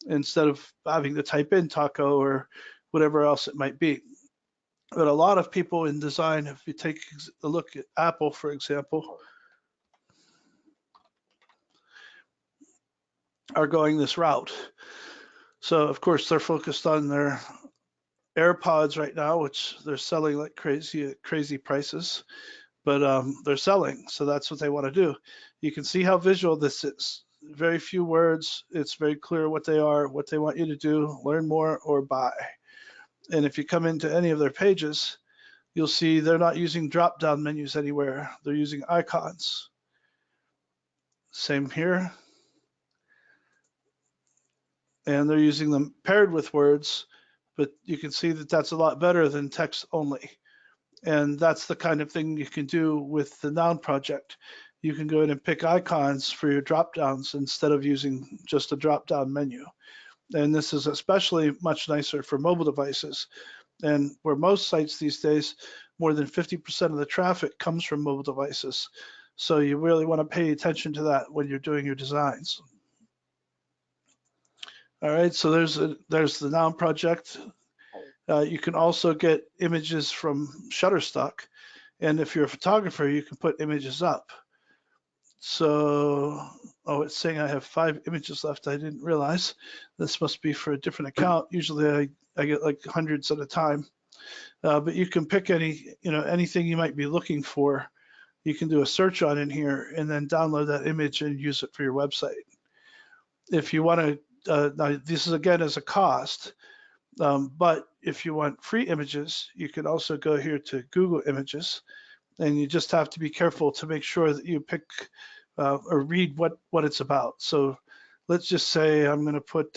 Speaker 1: instead of having to type in taco or whatever else it might be. But a lot of people in design, if you take a look at Apple, for example, are going this route. So of course they're focused on their AirPods right now, which they're selling like crazy at crazy prices, but they're selling, so that's what they want to do. You can see how visual this is. Very few words. It's very clear what they are, what they want you to do, learn more or buy. And if you come into any of their pages, you'll see they're not using drop-down menus anywhere. They're using icons. Same here. And they're using them paired with words, but you can see that that's a lot better than text only. And that's the kind of thing you can do with the Noun project. You can go in and pick icons for your drop-downs instead of using just a drop-down menu. And this is especially much nicer for mobile devices. And where most sites these days, more than 50% of the traffic comes from mobile devices. So you really want to pay attention to that when you're doing your designs. All right, so there's the Noun project. You can also get images from Shutterstock. And if you're a photographer, you can put images up. So, it's saying I have 5 images left. I didn't realize. This must be for a different account. Usually I get like hundreds at a time. But you can pick anything you might be looking for. You can do a search on in here and then download that image and use it for your website. If you want to, now this is again as a cost, but if you want free images, you can also go here to Google Images, and you just have to be careful to make sure that you pick or read what it's about. So let's just say I'm going to put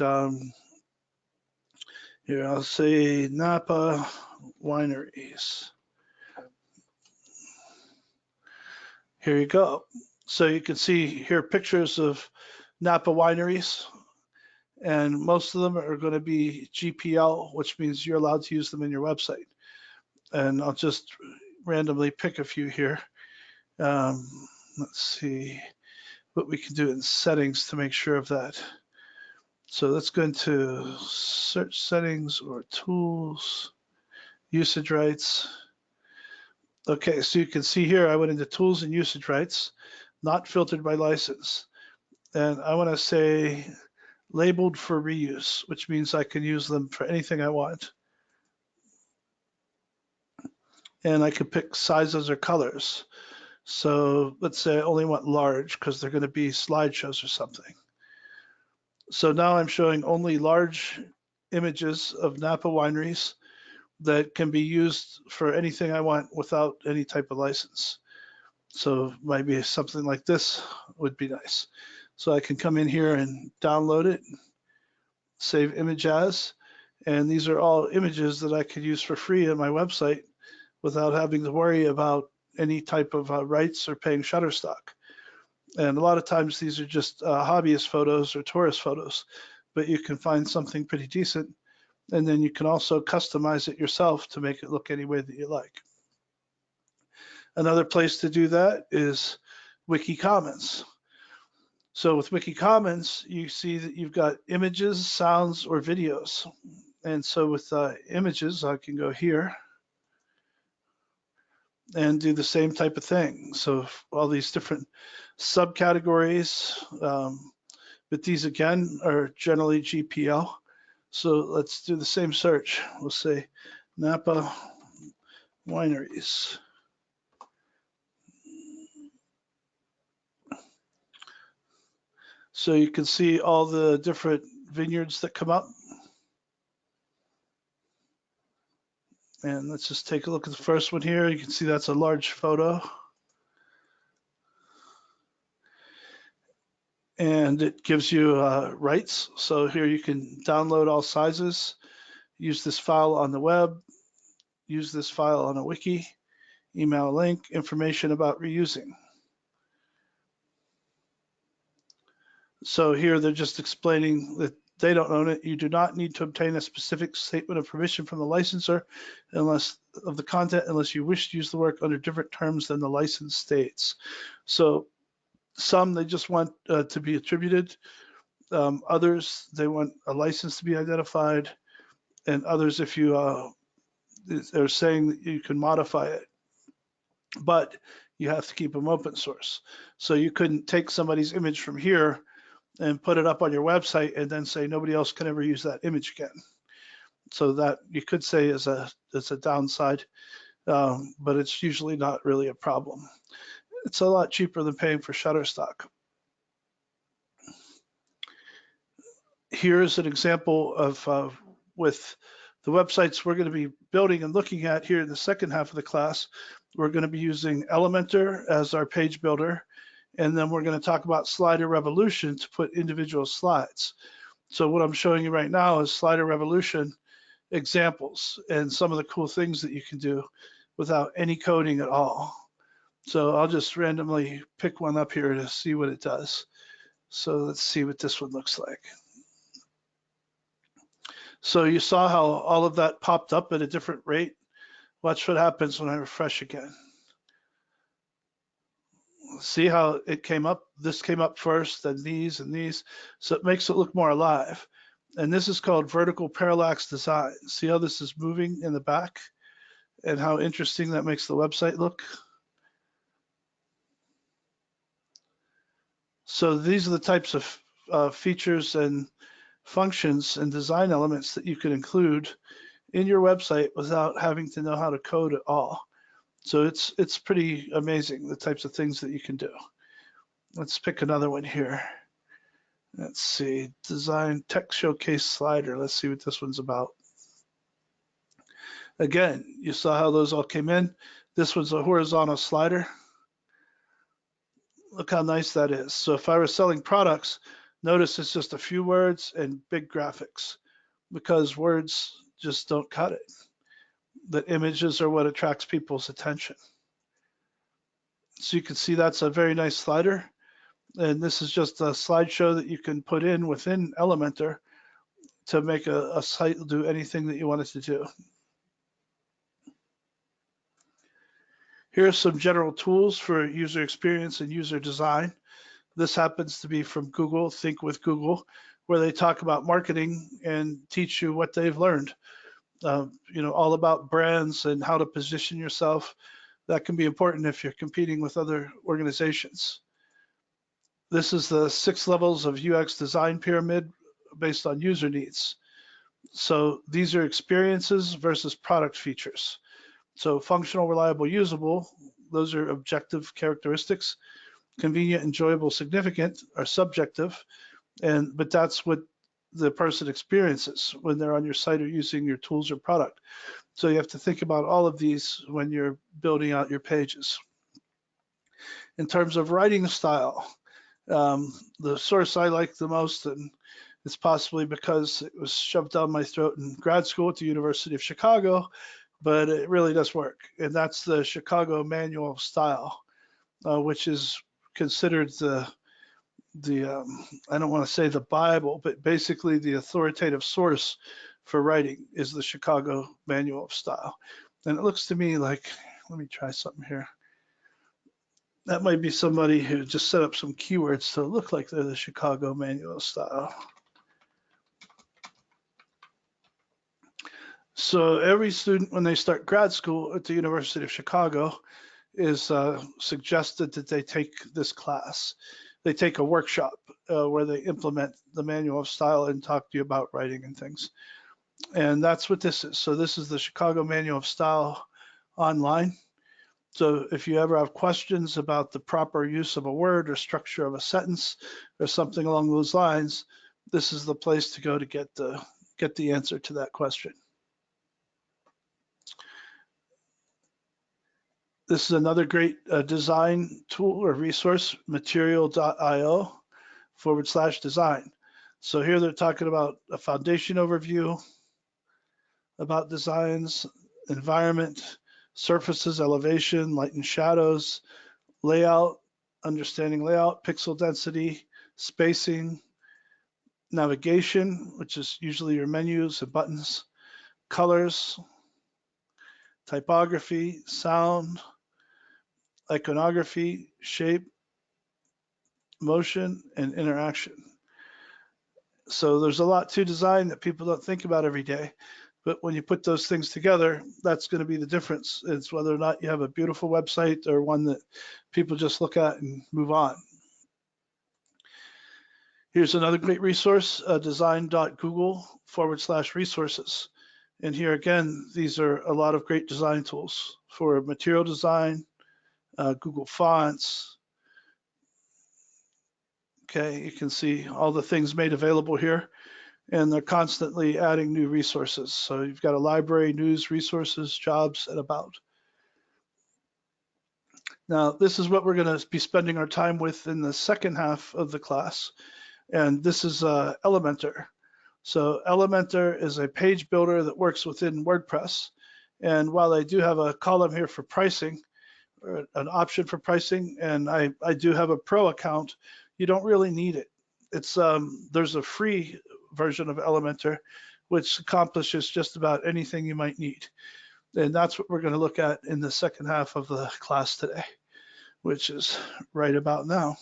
Speaker 1: here, I'll say Napa wineries. Here you go. So you can see here pictures of Napa wineries, and most of them are going to be GPL, which means you're allowed to use them in your website. And I'll just randomly pick a few here. Let's see what we can do in settings to make sure of that. So let's go into search settings or tools, usage rights. Okay, so you can see here I went into tools and usage rights, not filtered by license. And I want to say labeled for reuse, which means I can use them for anything I want. And I can pick sizes or colors. So let's say I only want large because they're going to be slideshows or something. So now I'm showing only large images of Napa wineries that can be used for anything I want without any type of license. So maybe something like this would be nice. So I can come in here and download it, save image as, and these are all images that I could use for free on my website without having to worry about any type of rights or paying Shutterstock. And a lot of times these are just hobbyist photos or tourist photos, but you can find something pretty decent. And then you can also customize it yourself to make it look any way that you like. Another place to do that is Wiki Commons. So with Wiki Commons, you see that you've got images, sounds, or videos. And so with images, I can go here and do the same type of thing. So all these different subcategories, but these again are generally GPL. So let's do the same search. We'll say Napa wineries. So you can see all the different vineyards that come up. And let's just take a look at the first one here. You can see that's a large photo. And it gives you rights. So here you can download all sizes, use this file on the web, use this file on a wiki, email a link, information about reusing. So here they're just explaining that they don't own it. You do not need to obtain a specific statement of permission from the licensor unless of the content unless you wish to use the work under different terms than the license states. So some they just want to be attributed. Others they want a license to be identified, and others if you they're saying that you can modify it, but you have to keep them open source. So you couldn't take somebody's image from here and put it up on your website and then say nobody else can ever use that image again. So that you could say is a downside, but it's usually not really a problem. It's a lot cheaper than paying for Shutterstock. Here's an example of with the websites we're going to be building and looking at here in the second half of the class. We're going to be using Elementor as our page builder. And then we're going to talk about Slider Revolution to put individual slides. So what I'm showing you right now is Slider Revolution examples and some of the cool things that you can do without any coding at all. So I'll just randomly pick one up here to see what it does. So let's see what this one looks like. So you saw how all of that popped up at a different rate. Watch what happens when I refresh again. See how it came up? This came up first, then these and these. So it makes it look more alive. And this is called vertical parallax design. See how this is moving in the back and how interesting that makes the website look? So these are the types of features and functions and design elements that you can include in your website without having to know how to code at all. So it's pretty amazing the types of things that you can do. Let's pick another one here. Let's see, design text showcase slider. Let's see what this one's about. Again, you saw how those all came in. This one's a horizontal slider. Look how nice that is. So if I were selling products, notice it's just a few words and big graphics because words just don't cut it. The images are what attracts people's attention. So you can see that's a very nice slider. And this is just a slideshow that you can put in within Elementor to make a site do anything that you want it to do. Here are some general tools for user experience and user design. This happens to be from Google, Think with Google, where they talk about marketing and teach you what they've learned. All about brands and how to position yourself. That can be important if you're competing with other organizations. This is the 6 levels of UX design pyramid based on user needs. So these are experiences versus product features. So functional, reliable, usable, those are objective characteristics. Convenient, enjoyable, significant are subjective, but that's what the person experiences when they're on your site or using your tools or product. So you have to think about all of these when you're building out your pages. In terms of writing style, the source I like the most, and it's possibly because it was shoved down my throat in grad school at the University of Chicago, but it really does work. And that's the Chicago Manual of Style, which is considered the I don't want to say the Bible, but basically the authoritative source for writing is the Chicago Manual of Style. And it looks to me like, let me try something here. That might be somebody who just set up some keywords to look like they're the Chicago Manual of Style. So every student, when they start grad school at the University of Chicago, is suggested that they take this class. They take a workshop where they implement the Manual of Style and talk to you about writing and things. And that's what this is. So this is the Chicago Manual of Style online. So if you ever have questions about the proper use of a word or structure of a sentence or something along those lines, this is the place to go to get the answer to that question. This is another great design tool or resource, material.io/design. So here they're talking about a foundation overview, about designs, environment, surfaces, elevation, light and shadows, layout, understanding layout, pixel density, spacing, navigation, which is usually your menus and buttons, colors, typography, sound, iconography, shape, motion, and interaction. So there's a lot to design that people don't think about every day. But when you put those things together, that's going to be the difference. It's whether or not you have a beautiful website or one that people just look at and move on. Here's another great resource, design.google/resources. And here again, these are a lot of great design tools for material design, Google Fonts. Okay, you can see all the things made available here, and they're constantly adding new resources. So you've got a library, news, resources, jobs, and about. Now, this is what we're going to be spending our time with in the second half of the class, and this is Elementor. So Elementor is a page builder that works within WordPress, and while I do have a column here for pricing, or an option for pricing, and I do have a pro account, you don't really need it. It's there's a free version of Elementor which accomplishes just about anything you might need. And that's what we're going to look at in the second half of the class today, which is right about now.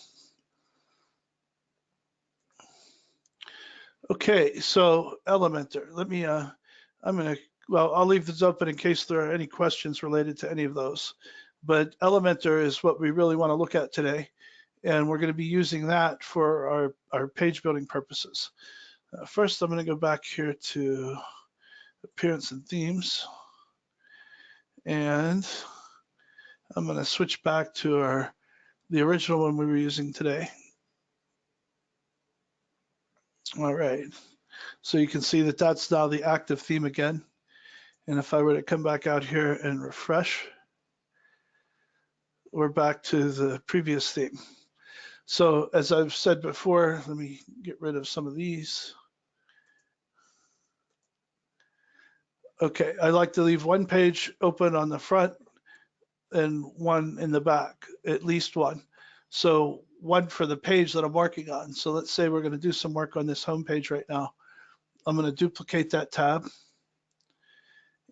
Speaker 1: Okay, so Elementor, let me, I'll leave this open in case there are any questions related to any of those. But Elementor is what we really want to look at today. And we're going to be using that for our page building purposes. First, I'm going to go back here to appearance and themes. And I'm going to switch back to the original one we were using today. All right. So you can see that that's now the active theme again. And if I were to come back out here and refresh, we're back to the previous theme. So as I've said before, let me get rid of some of these. Okay, I like to leave one page open on the front and one in the back, at least one. So one for the page that I'm working on. So let's say we're going to do some work on this home page right now. I'm going to duplicate that tab.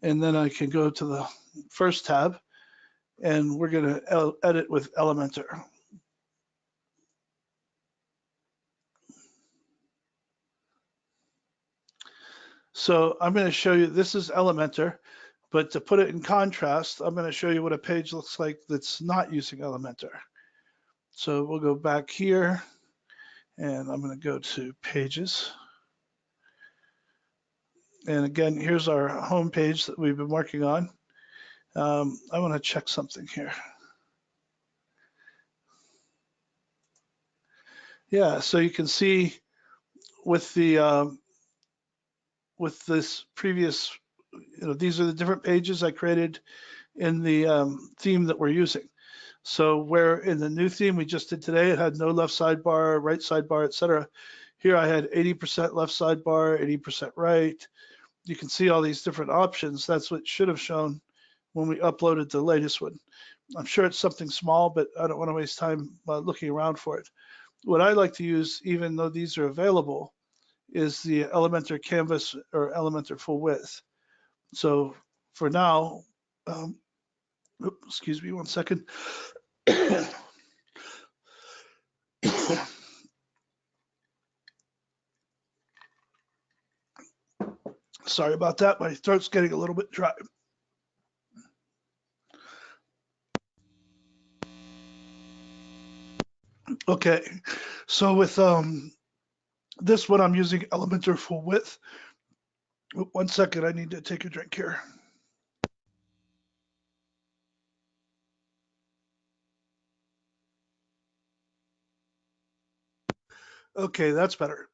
Speaker 1: And then I can go to the first tab and we're going to edit with Elementor. So I'm going to show you, this is Elementor, but to put it in contrast, I'm going to show you what a page looks like that's not using Elementor. So we'll go back here and I'm going to go to pages. And again, here's our home page that we've been working on. I want to check something here. Yeah, so you can see with the with this previous, these are the different pages I created in the theme that we're using. So where in the new theme we just did today, it had no left sidebar, right sidebar, etc. Here I had 80% left sidebar, 80% right. You can see all these different options. That's what should have shown when we uploaded the latest one. I'm sure it's something small, but I don't want to waste time looking around for it. What I like to use, even though these are available, is the Elementor canvas or Elementor full width. So for now, excuse me one second. Sorry about that. My throat's getting a little bit dry. Okay, so with this one, I'm using Elementor full width. One second, I need to take a drink here. Okay, that's better.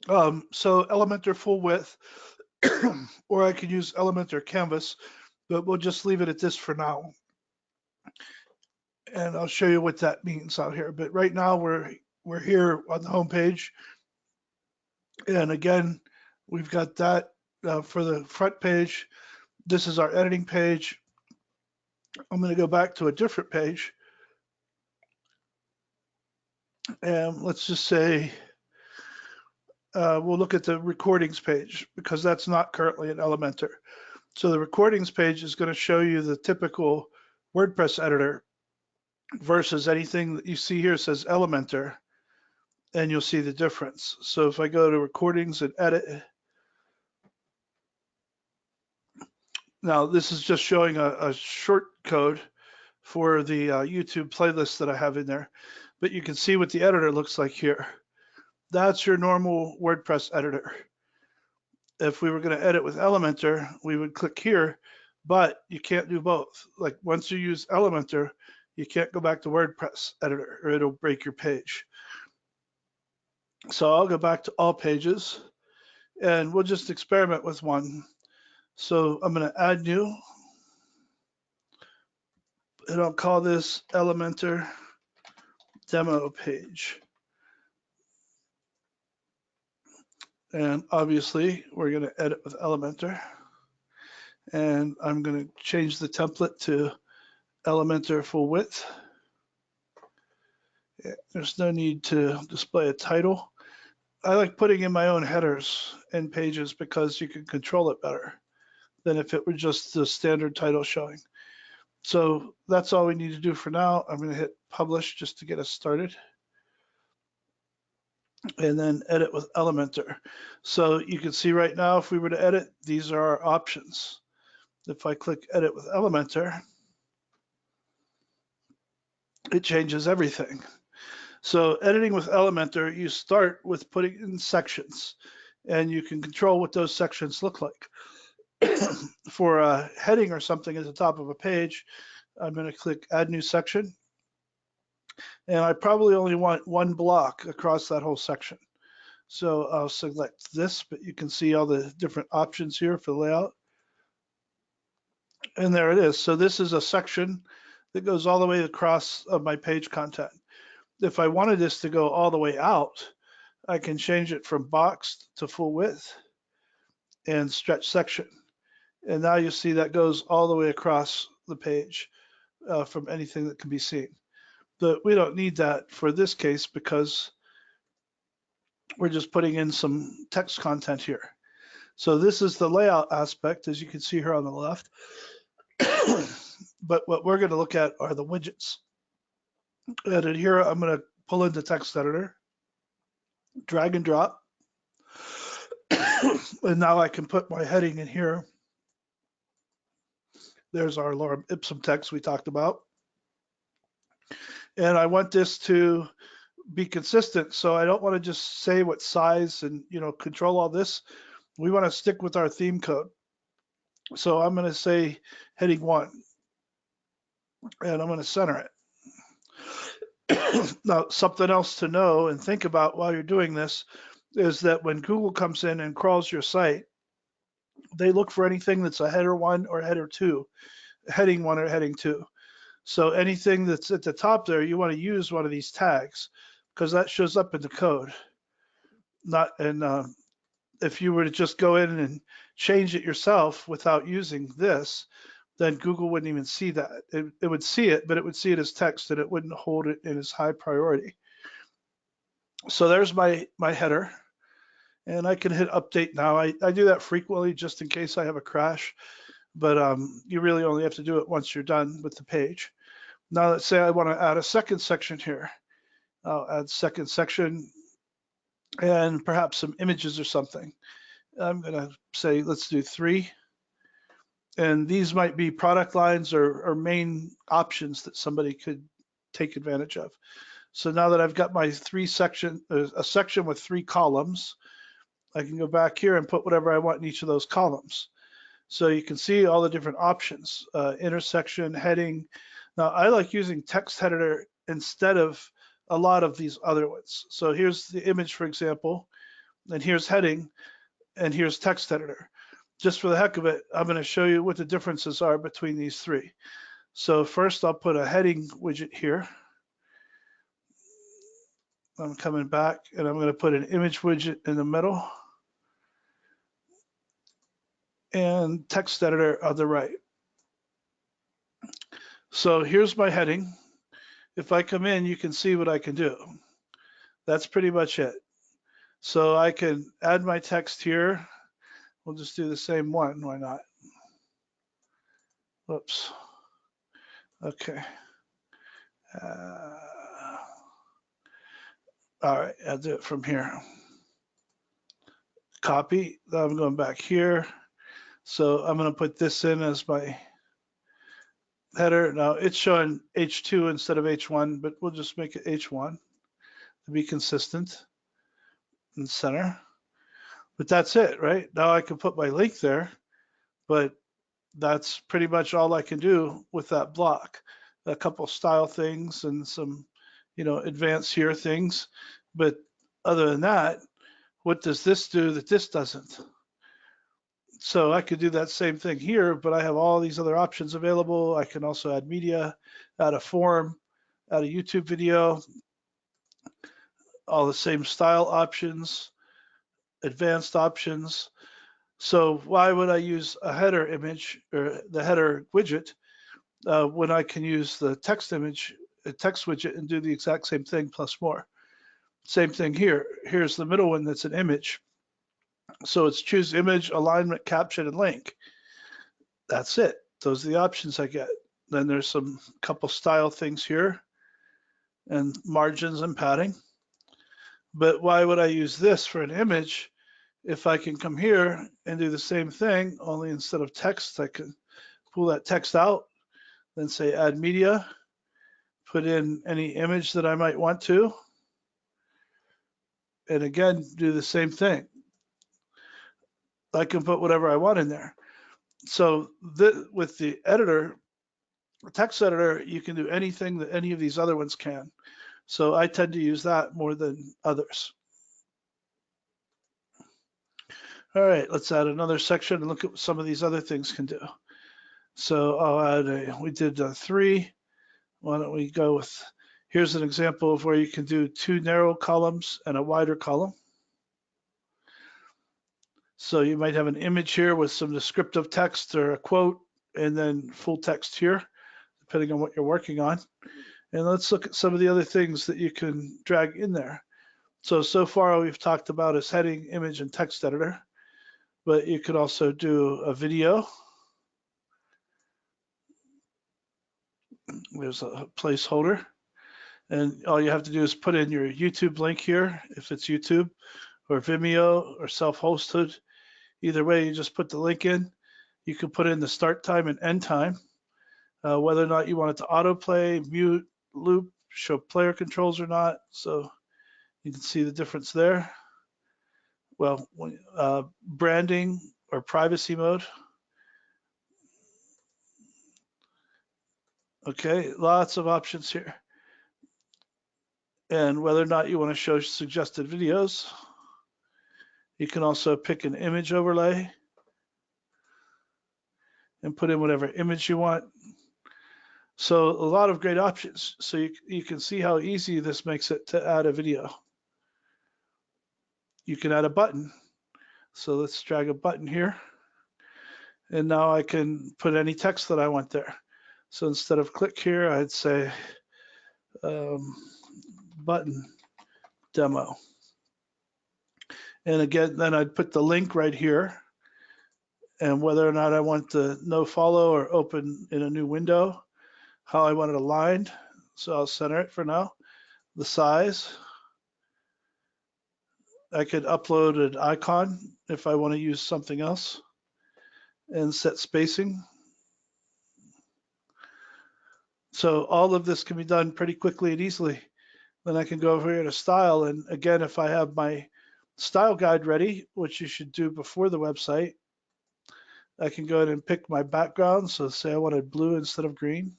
Speaker 1: So Elementor full width, or I could use Elementor canvas, but we'll just leave it at this for now. And I'll show you what that means out here. But right now we're here on the home page. And again, we've got that for the front page. This is our editing page. I'm going to go back to a different page. And let's just say we'll look at the recordings page because that's not currently an Elementor. So the recordings page is going to show you the typical WordPress editor versus anything that you see here says Elementor, and you'll see the difference. So if I go to recordings and edit, now this is just showing a short code for the YouTube playlist that I have in there, but you can see what the editor looks like here. That's your normal WordPress editor. If we were going to edit with Elementor, we would click here, but you can't do both. Like once you use Elementor, you can't go back to WordPress editor or it'll break your page. So I'll go back to all pages and we'll just experiment with one. So I'm going to add new and I'll call this Elementor demo page. And obviously we're going to edit with Elementor. And I'm going to change the template to Elementor full width. There's no need to display a title. I like putting in my own headers and pages because you can control it better than if it were just the standard title showing. So that's all we need to do for now. I'm going to hit publish just to get us started. And then edit with Elementor. So you can see right now, if we were to edit, these are our options. If I click edit with Elementor, it changes everything. So editing with Elementor, you start with putting in sections and you can control what those sections look like. For a heading or something at the top of a page, I'm going to click Add New Section. And I probably only want one block across that whole section. So I'll select this, but you can see all the different options here for the layout. And there it is. So this is a section that goes all the way across of my page content. If I wanted this to go all the way out, I can change it from boxed to full width and stretch section. And now you see that goes all the way across the page from anything that can be seen. But we don't need that for this case because we're just putting in some text content here. So this is the layout aspect, as you can see here on the left. But what we're going to look at are the widgets. And in here, I'm going to pull in the text editor, drag and drop. And now I can put my heading in here. There's our lorem ipsum text we talked about. And I want this to be consistent. So I don't want to just say what size and, control all this. We want to stick with our theme code. So I'm going to say heading 1, and I'm going to center it. Now, something else to know and think about while you're doing this is that when Google comes in and crawls your site, they look for anything that's a header 1 or header 2, heading 1 or heading 2. So anything that's at the top there, you want to use one of these tags because that shows up in the code. If you were to just go in and change it yourself without using this, then Google wouldn't even see that. It would see it, but it would see it as text and it wouldn't hold it in as high priority. So there's my header, and I can hit update now. I do that frequently just in case I have a crash, but you really only have to do it once you're done with the page. Now let's say I want to add a second section here. I'll add second section and perhaps some images or something. I'm going to say, let's do 3. And these might be product lines or main options that somebody could take advantage of. So now that I've got my a section with 3 columns, I can go back here and put whatever I want in each of those columns. So you can see all the different options, intersection, heading. Now I like using text editor instead of a lot of these other ones. So here's the image, for example, and here's heading, and here's text editor. Just for the heck of it, I'm going to show you what the differences are between these 3. So first I'll put a heading widget here. I'm coming back and I'm going to put an image widget in the middle and text editor on the right. So here's my heading. If I come in, you can see what I can do. That's pretty much it. So I can add my text here. We'll just do the same one. Why not? Whoops. Okay. All right, I'll do it from here. Copy. Now I'm going back here. So I'm going to put this in as my header. Now it's showing H2 instead of H1, but we'll just make it H1 to be consistent and center. But that's it, right? Now I can put my link there, but that's pretty much all I can do with that block. A couple style things and some, advanced here things. But other than that, what does this do that this doesn't? So I could do that same thing here, but I have all these other options available. I can also add media, add a form, add a YouTube video, all the same style options, advanced options. So why would I use a header image or the header widget when I can use the text widget and do the exact same thing plus more? Same thing here. Here's the middle one that's an image. So it's choose image, alignment, caption, and link. That's it. Those are the options I get. Then there's some couple style things here and margins and padding. But why would I use this for an image if I can come here and do the same thing, only instead of text, I can pull that text out, then say add media, put in any image that I might want to, and again, do the same thing. I can put whatever I want in there. So with the editor, the text editor, you can do anything that any of these other ones can. So I tend to use that more than others. All right, let's add another section and look at what some of these other things can do. So I'll add we did 3. Why don't we go with, here's an example of where you can do 2 narrow columns and a wider column. So you might have an image here with some descriptive text or a quote, and then full text here, depending on what you're working on. And let's look at some of the other things that you can drag in there. So far we've talked about is heading, image, and text editor, but you could also do a video. There's a placeholder, and all you have to do is put in your YouTube link here, if it's YouTube, or Vimeo, or self-hosted. Either way, you just put the link in. You can put in the start time and end time, whether or not you want it to autoplay, mute, loop, show player controls or not. So you can see the difference there. Well, branding or privacy mode. Okay, lots of options here. And whether or not you want to show suggested videos. You can also pick an image overlay and put in whatever image you want. So a lot of great options. So you can see how easy this makes it to add a video. You can add a button. So let's drag a button here. And now I can put any text that I want there. So instead of click here, I'd say button demo. And again, then I'd put the link right here. And whether or not I want the no follow or open in a new window, how I want it aligned. So I'll center it for now. The size. I could upload an icon if I want to use something else, and set spacing. So all of this can be done pretty quickly and easily. Then I can go over here to style. And again, if I have my style guide ready, which you should do before the website, I can go ahead and pick my background. So say I wanted blue instead of green.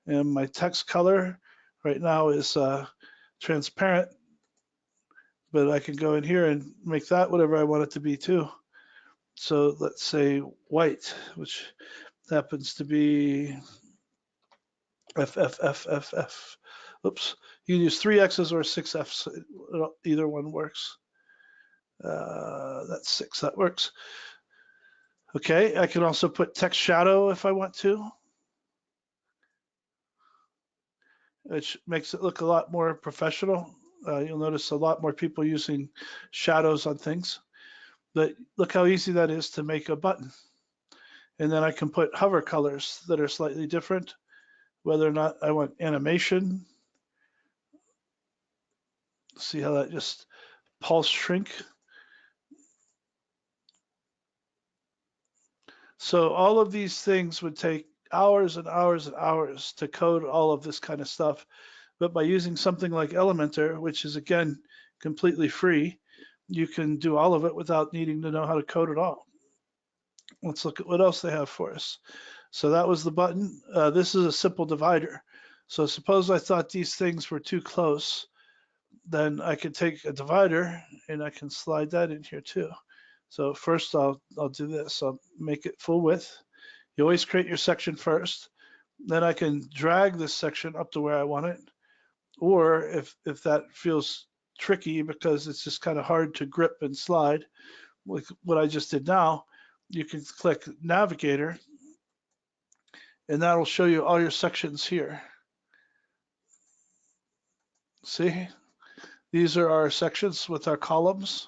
Speaker 1: And my text color right now is transparent, but I can go in here and make that whatever I want it to be too. So let's say white, which happens to be FFFFF. Oops, you can use 3 X's or 6 F's. Either one works. That's 6, that works. Okay, I can also put text shadow if I want to, which makes it look a lot more professional. You'll notice a lot more people using shadows on things. But look how easy that is to make a button. And then I can put hover colors that are slightly different, whether or not I want animation. See how that just pulse shrink. So all of these things would take hours and hours and hours to code all of this kind of stuff. But by using something like Elementor, which is again completely free, you can do all of it without needing to know how to code at all. Let's look at what else they have for us. So that was the button. This is a simple divider. So suppose I thought these things were too close, then I could take a divider and I can slide that in here too. So first I'll do this. I'll make it full width. You always create your section first. Then I can drag this section up to where I want it. Or if that feels tricky because it's just kind of hard to grip and slide, like what I just did now, you can click Navigator, and that'll show you all your sections here. See? These are our sections with our columns,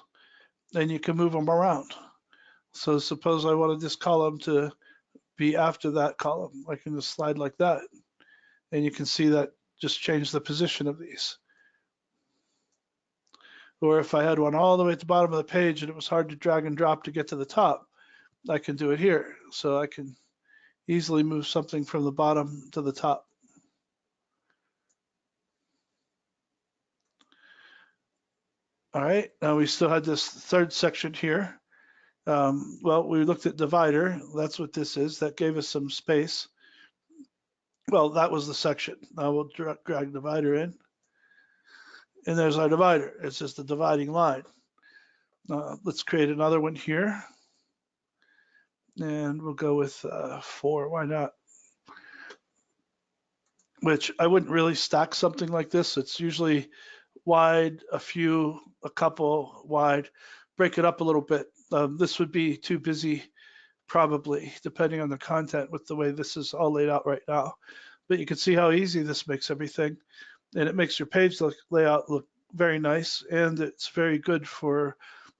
Speaker 1: and you can move them around. So suppose I wanted this column to be after that column. I can just slide like that, and you can see that just change the position of these. Or if I had one all the way at the bottom of the page and it was hard to drag and drop to get to the top, I can do it here. So I can easily move something from the bottom to the top. All right, now we still had this third section here. Well, we looked at divider. That's what this is. That gave us some space. Well, that was the section. Now we'll drag divider in. And there's our divider. It's just a dividing line. Let's create another one here. And we'll go with 4. Why not? Which I wouldn't really stack something like this. It's usually wide, a couple wide. Break it up a little bit. This would be too busy, probably, depending on the content with the way this is all laid out right now. But you can see how easy this makes everything. And it makes your page layout look very nice. And it's very good for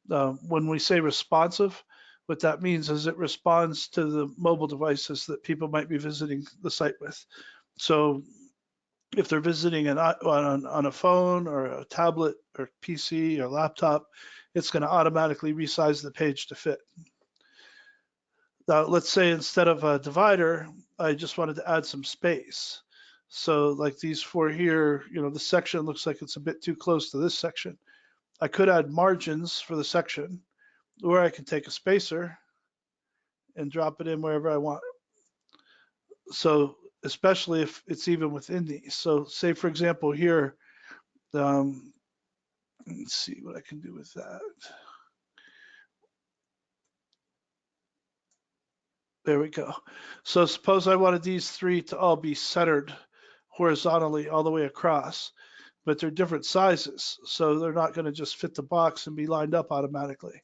Speaker 1: when we say responsive. What that means is it responds to the mobile devices that people might be visiting the site with. So if they're visiting on a phone or a tablet or PC or laptop, it's going to automatically resize the page to fit. Now, let's say instead of a divider, I just wanted to add some space. So like these 4 here, the section looks like it's a bit too close to this section. I could add margins for the section, or I can take a spacer and drop it in wherever I want. So especially if it's even within these. So say, for example, here, let's see what I can do with that. There we go. So suppose I wanted these 3 to all be centered horizontally all the way across, but they're different sizes. So they're not going to just fit the box and be lined up automatically,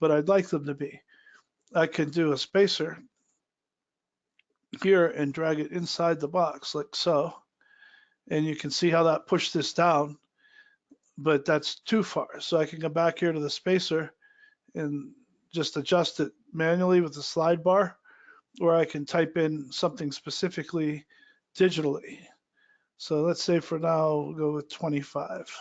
Speaker 1: but I'd like them to be. I can do a spacer here and drag it inside the box like so. And you can see how that pushed this down, but that's too far. So I can go back here to the spacer and just adjust it manually with the slide bar, or I can type in something specifically digitally. So let's say for now, we'll go with 25.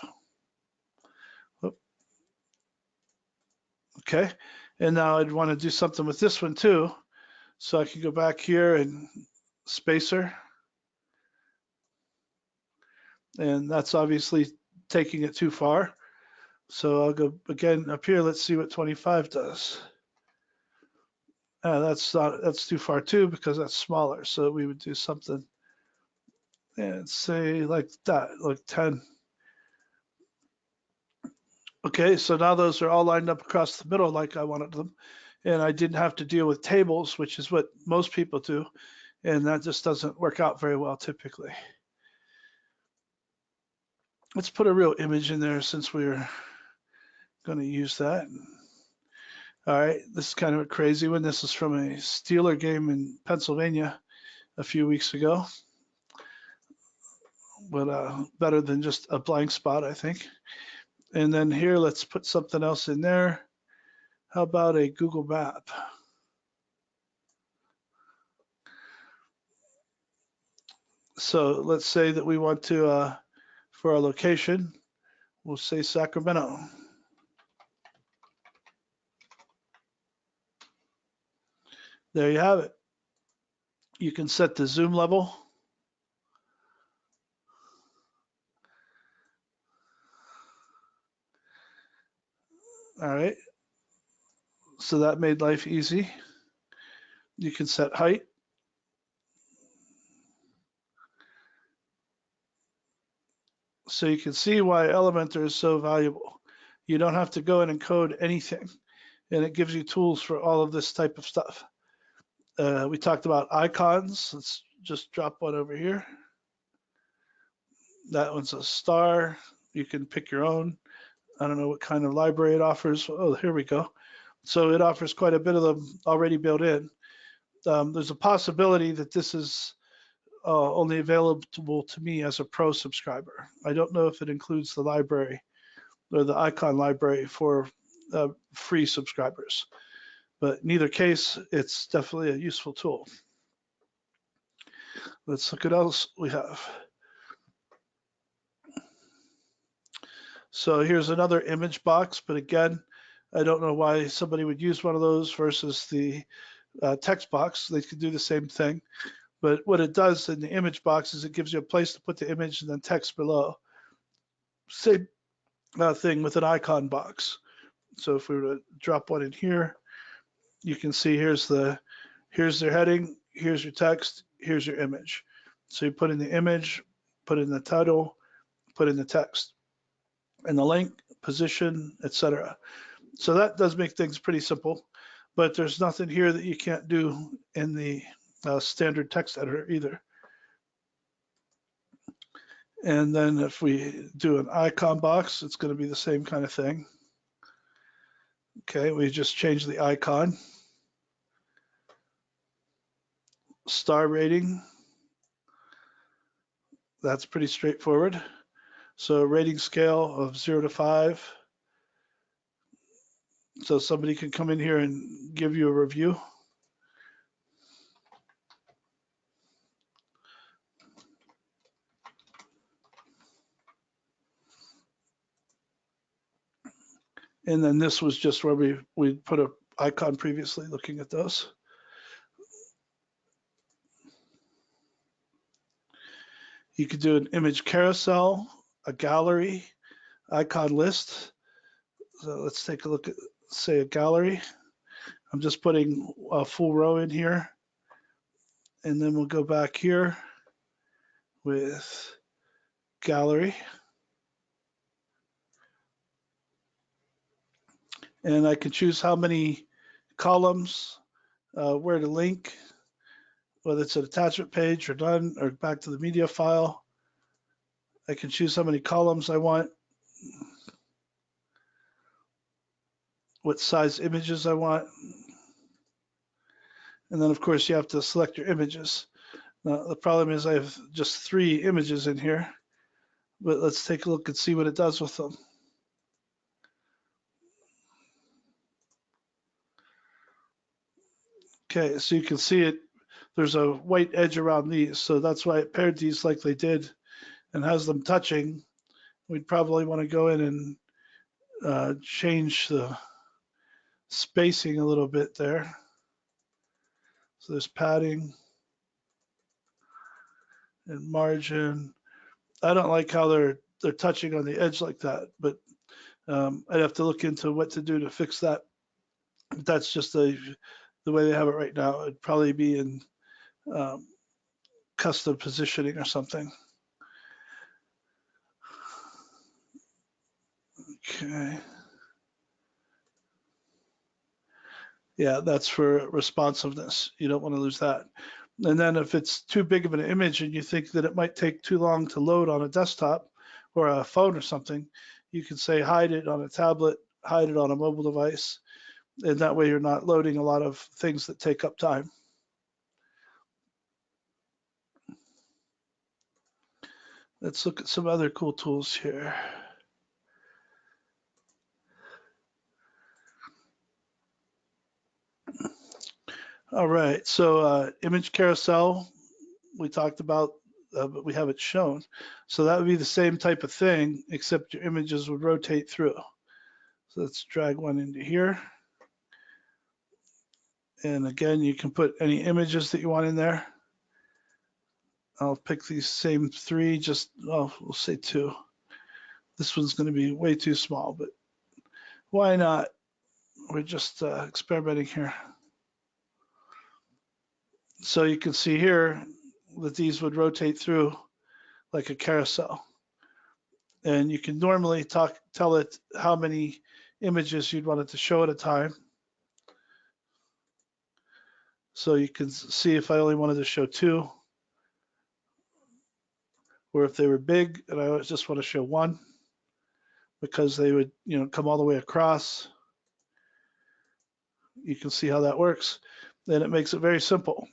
Speaker 1: Okay, and now I'd want to do something with this one too. So I can go back here and spacer. And that's obviously taking it too far. So I'll go again up here. Let's see what 25 does. That's too far too, because that's smaller. So we would do something and say like that, like 10. Okay, so now those are all lined up across the middle like I wanted them. And I didn't have to deal with tables, which is what most people do. And that just doesn't work out very well typically. Let's put a real image in there since we're going to use that. All right, this is kind of a crazy one. This is from a Steeler game in Pennsylvania a few weeks ago, but better than just a blank spot, I think. And then here, let's put something else in there. How about a Google map? So let's say that we want to, for our location, we'll say Sacramento. There you have it. You can set the zoom level. All right. So that made life easy. You can set height. So you can see why Elementor is so valuable. You don't have to go in and code anything, and it gives you tools for all of this type of stuff. We talked about icons. Let's just drop one over here. That one's a star. You can pick your own. I don't know what kind of library it offers. Oh, here we go. So it offers quite a bit of them already built in. There's a possibility that this is only available to me as a pro subscriber. I don't know if it includes the library or the icon library for free subscribers. But in either case, it's definitely a useful tool. Let's look at what else we have. So here's another image box, but again, I don't know why somebody would use one of those versus the text box. They could do the same thing. But what it does in the image box is it gives you a place to put the image and then text below. Same thing with an icon box. So if we were to drop one in here, you can see here's their heading, here's your text, here's your image. So you put in the image, put in the title, put in the text, and the link, position, etc. So that does make things pretty simple, but there's nothing here that you can't do in the standard text editor either. And then if we do an icon box, it's going to be the same kind of thing. Okay, we just change the icon. Star rating, that's pretty straightforward. So rating scale of 0 to 5. So somebody can come in here and give you a review. And then this was just where we put an icon previously looking at those. You could do an image carousel, a gallery, icon list. So let's take a look at, say, a gallery. I'm just putting a full row in here. And then we'll go back here with gallery. And I can choose how many columns, where to link, whether it's an attachment page or none, or back to the media file. I can choose how many columns I want, what size images I want. And then of course you have to select your images. Now the problem is I have just 3 images in here, but let's take a look and see what it does with them. Okay, so you can see it, there's a white edge around these, so that's why it paired these like they did and has them touching. We'd probably want to go in and change the spacing a little bit there. So there's padding and margin. I don't like how they're touching on the edge like that, but I'd have to look into what to do to fix that. That's just the way they have it right now. It'd probably be in custom positioning or something. Okay. Yeah, that's for responsiveness. You don't want to lose that. And then if it's too big of an image and you think that it might take too long to load on a desktop or a phone or something, you can say hide it on a tablet, hide it on a mobile device, and that way you're not loading a lot of things that take up time. Let's look at some other cool tools here. All right, so image carousel, we talked about, but we have it shown. So that would be the same type of thing, except your images would rotate through. So let's drag one into here. And again, you can put any images that you want in there. I'll pick these same 3, just, oh, we'll say 2. This one's going to be way too small, but why not? We're just experimenting here. So you can see here that these would rotate through like a carousel. And you can normally tell it how many images you'd want it to show at a time. So you can see if I only wanted to show 2, or if they were big and I just want to show 1, because they would, come all the way across. You can see how that works. Then it makes it very simple.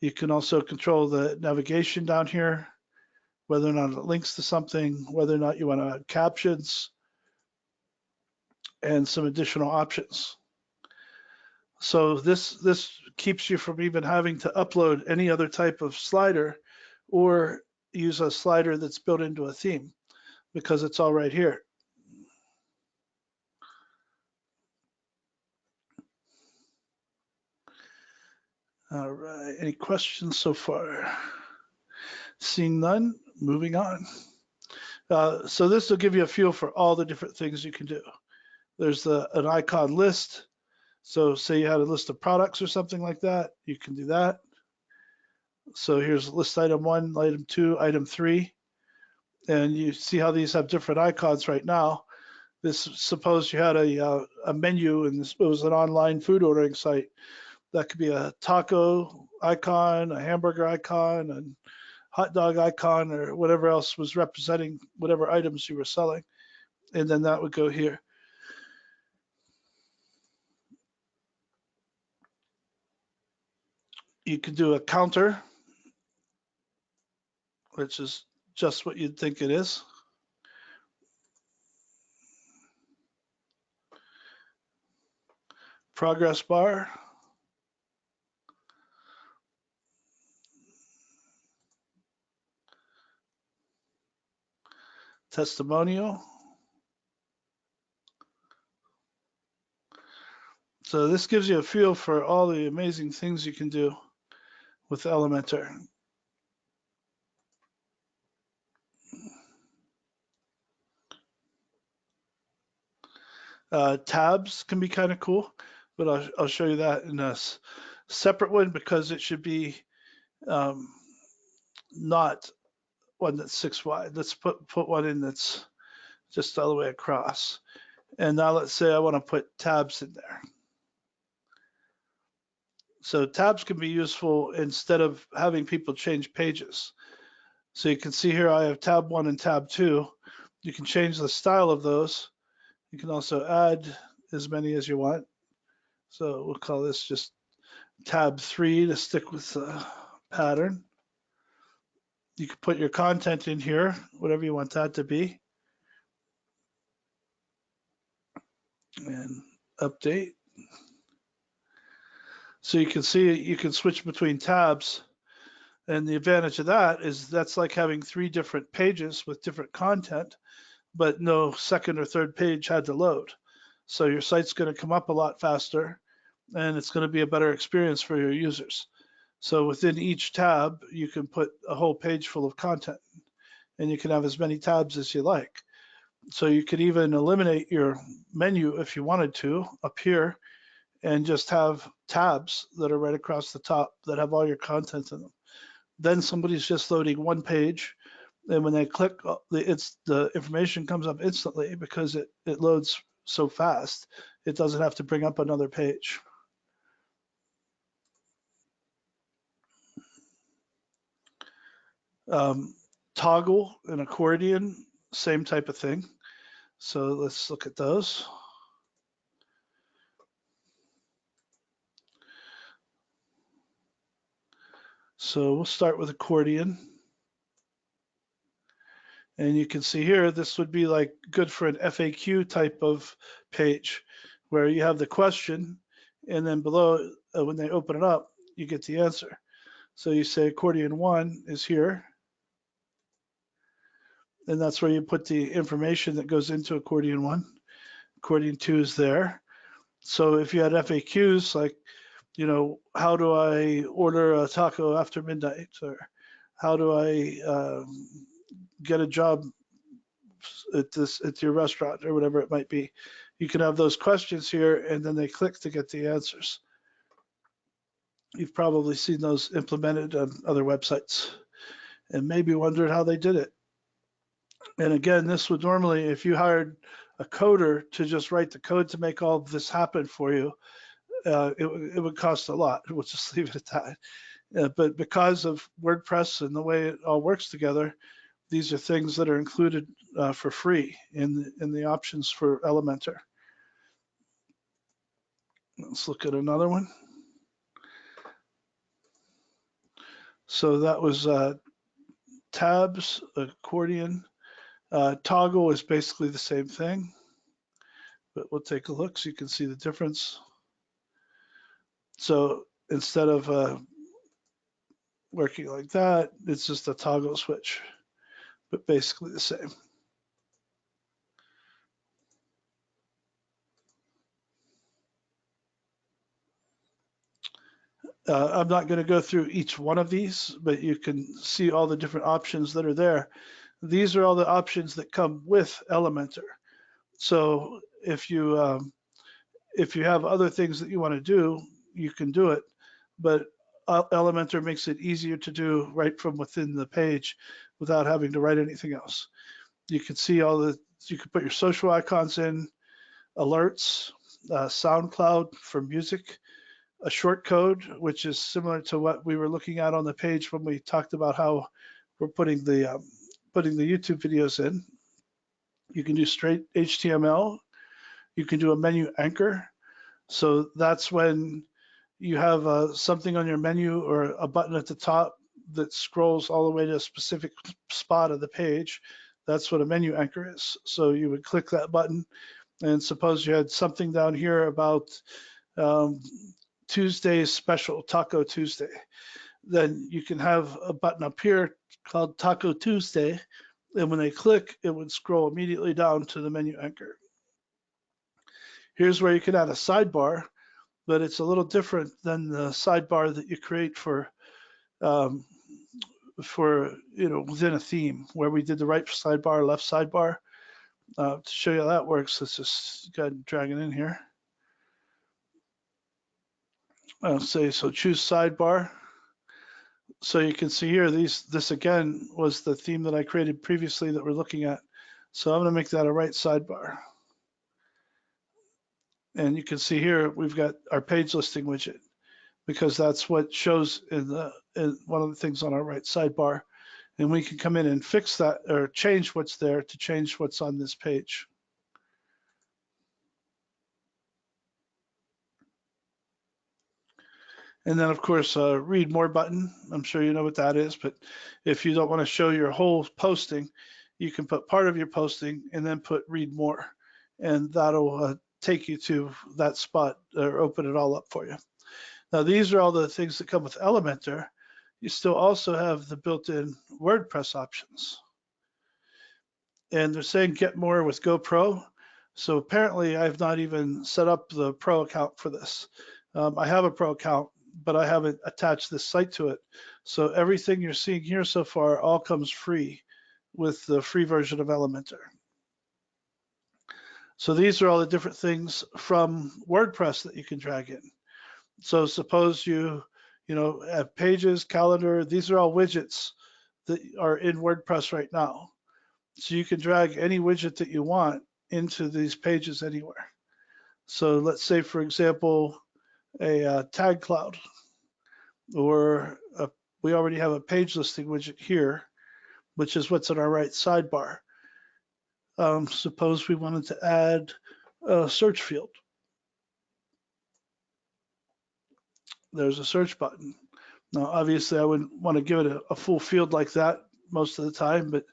Speaker 1: You can also control the navigation down here, whether or not it links to something, whether or not you want to add captions, and some additional options. So this keeps you from even having to upload any other type of slider or use a slider that's built into a theme, because it's all right here. All right, any questions so far? Seeing none, moving on. So this will give you a feel for all the different things you can do. There's an icon list. So say you had a list of products or something like that, you can do that. So here's list item 1, item 2, item 3. And you see how these have different icons right now. This, suppose you had a menu and it was an online food ordering site. That could be a taco icon, a hamburger icon, and hot dog icon, or whatever else was representing whatever items you were selling. And then that would go here. You could do a counter, which is just what you'd think it is. Progress bar. Testimonial. So this gives you a feel for all the amazing things you can do with Elementor. Tabs can be kind of cool, but I'll show you that in a separate one because it should be not one that's 6 wide. Let's put one in that's just all the way across. And now let's say I want to put tabs in there. So tabs can be useful instead of having people change pages. So you can see here I have tab 1 and tab 2. You can change the style of those. You can also add as many as you want. So we'll call this just tab 3 to stick with the pattern. You can put your content in here, whatever you want that to be. And update. So you can see you can switch between tabs. And the advantage of that is that's like having 3 different pages with different content, but no second or third page had to load. So your site's going to come up a lot faster, and it's going to be a better experience for your users. So within each tab, you can put a whole page full of content, and you can have as many tabs as you like. So you could even eliminate your menu if you wanted to up here and just have tabs that are right across the top that have all your content in them. Then somebody's just loading one page, and when they click, the information comes up instantly because it loads so fast. It doesn't have to bring up another page. Toggle and accordion, same type of thing. So let's look at those. So we'll start with accordion. And you can see here, this would be like good for an FAQ type of page where you have the question and then below, when they open it up, you get the answer. So you say accordion 1 is here. And that's where you put the information that goes into accordion 1. Accordion 2 is there. So if you had FAQs like, you know, how do I order a taco after midnight? Or how do I get a job at your restaurant, or whatever it might be? You can have those questions here, and then they click to get the answers. You've probably seen those implemented on other websites and maybe wondered how they did it. And again, this would normally, if you hired a coder to just write the code to make all of this happen for you, it would cost a lot. We'll just leave it at that. But because of WordPress and the way it all works together, these are things that are included for free in the options for Elementor. Let's look at another one. So that was tabs, accordion. Toggle is basically the same thing, but we'll take a look so you can see the difference. So instead of working like that, it's just a toggle switch, but basically the same. I'm not going to go through each one of these, but you can see all the different options that are there. These are all the options that come with Elementor. So if you if you have other things that you want to do, you can do it, but Elementor makes it easier to do right from within the page without having to write anything else. You can see you can put your social icons in, alerts, SoundCloud for music, a short code, which is similar to what we were looking at on the page when we talked about how we're putting the YouTube videos in. You can do straight HTML. You can do a menu anchor. So that's when you have something on your menu or a button at the top that scrolls all the way to a specific spot of the page. That's what a menu anchor is. So you would click that button, and suppose you had something down here about Tuesday's special, Taco Tuesday. Then you can have a button up here called Taco Tuesday, and when they click, it would scroll immediately down to the menu anchor. Here's where you can add a sidebar, but it's a little different than the sidebar that you create for within a theme, where we did the right sidebar, left sidebar. To show you how that works, let's just go ahead and drag it in here. I'll say, so choose sidebar. So you can see here, this again was the theme that I created previously that we're looking at. So I'm going to make that a right sidebar. And you can see here, we've got our page listing widget, because that's what shows in one of the things on our right sidebar. And we can come in and fix that or change what's there to change what's on this page. And then of course, read more button. I'm sure you know what that is, but if you don't want to show your whole posting, you can put part of your posting and then put read more, and that'll take you to that spot or open it all up for you. Now, these are all the things that come with Elementor. You still also have the built-in WordPress options. And they're saying get more with GoPro. So apparently I've not even set up the pro account for this. I have a pro account, but I haven't attached this site to it. So everything you're seeing here so far all comes free with the free version of Elementor. So these are all the different things from WordPress that you can drag in. So suppose you have pages, calendar, these are all widgets that are in WordPress right now. So you can drag any widget that you want into these pages anywhere. So let's say, for example, a tag cloud, or we already have a page listing widget here, which is what's in our right sidebar. Suppose we wanted to add a search field. There's a search button. Now, obviously, I wouldn't want to give it a full field like that most of the time, but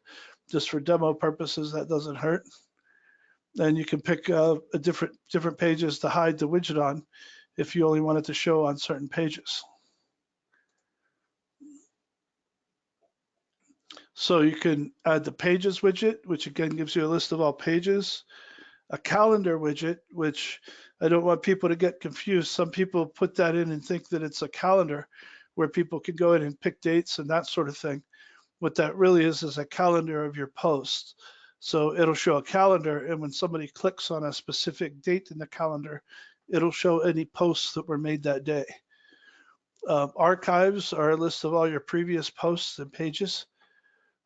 Speaker 1: just for demo purposes, that doesn't hurt. Then you can pick different pages to hide the widget on if you only want it to show on certain pages. So you can add the pages widget, which again gives you a list of all pages. A calendar widget, which I don't want people to get confused. Some people put that in and think that it's a calendar where people can go in and pick dates and that sort of thing. What that really is a calendar of your posts. So it'll show a calendar, and when somebody clicks on a specific date in the calendar, it'll show any posts that were made that day. Archives are a list of all your previous posts and pages.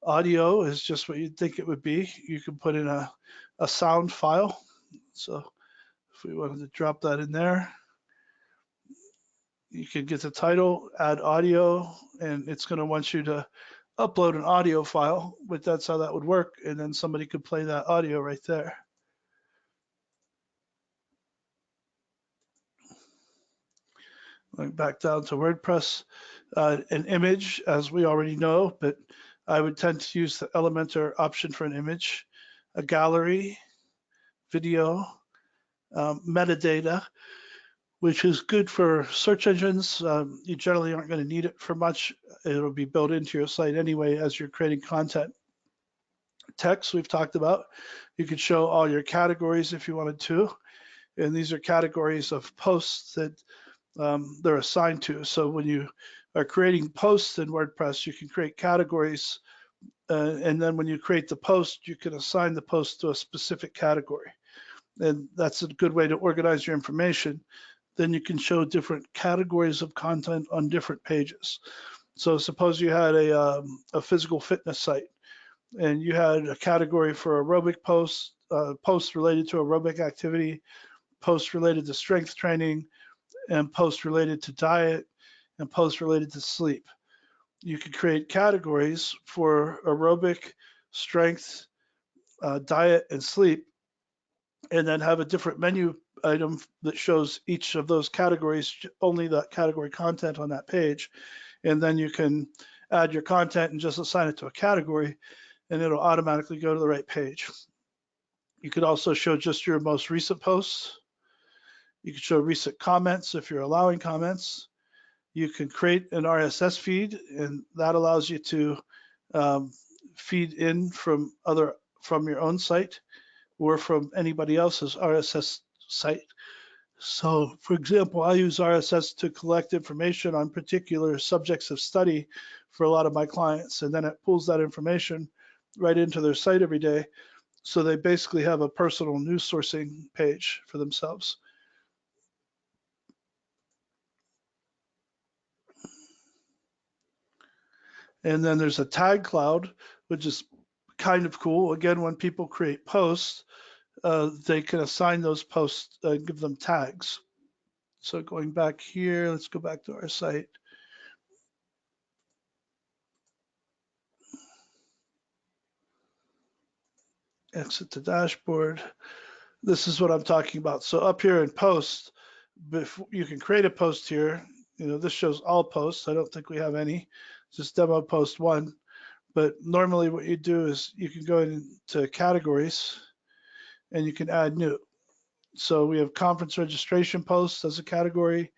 Speaker 1: Audio is just what you'd think it would be. You can put in a sound file. So if we wanted to drop that in there, you can get the title, add audio, and it's going to want you to upload an audio file, but that's how that would work. And then somebody could play that audio right there. Going back down to WordPress, an image, as we already know, but I would tend to use the Elementor option for an image, a gallery, video, metadata, which is good for search engines. You generally aren't going to need it for much. It'll be built into your site anyway as you're creating content. Text we've talked about. You could show all your categories if you wanted to. And these are categories of posts that they're assigned to. So when you are creating posts in WordPress, you can create categories. And then when you create the post, you can assign the post to a specific category. and that's a good way to organize your information. Then you can show different categories of content on different pages. So suppose you had a physical fitness site, and you had a category for aerobic posts, posts related to aerobic activity, posts related to strength training, and posts related to diet, and posts related to sleep. You could create categories for aerobic, strength, diet, and sleep, and then have a different menu item that shows each of those categories, only that category content on that page. And then you can add your content and just assign it to a category, and it'll automatically go to the right page. You could also show just your most recent posts. You can show recent comments if you're allowing comments. You can create an RSS feed, and that allows you to feed in from your own site or from anybody else's RSS site. So, for example, I use RSS to collect information on particular subjects of study for a lot of my clients, and then it pulls that information right into their site every day. So they basically have a personal news sourcing page for themselves. And then there's a tag cloud, which is kind of cool. Again, when people create posts, they can assign those posts, give them tags. So going back here, let's go back to our site. Exit the dashboard. This is what I'm talking about. So up here in posts, you can create a post here. This shows all posts. I don't think we have any. Just demo post 1. But normally what you do is you can go into categories and you can add new. So we have conference registration posts as a category,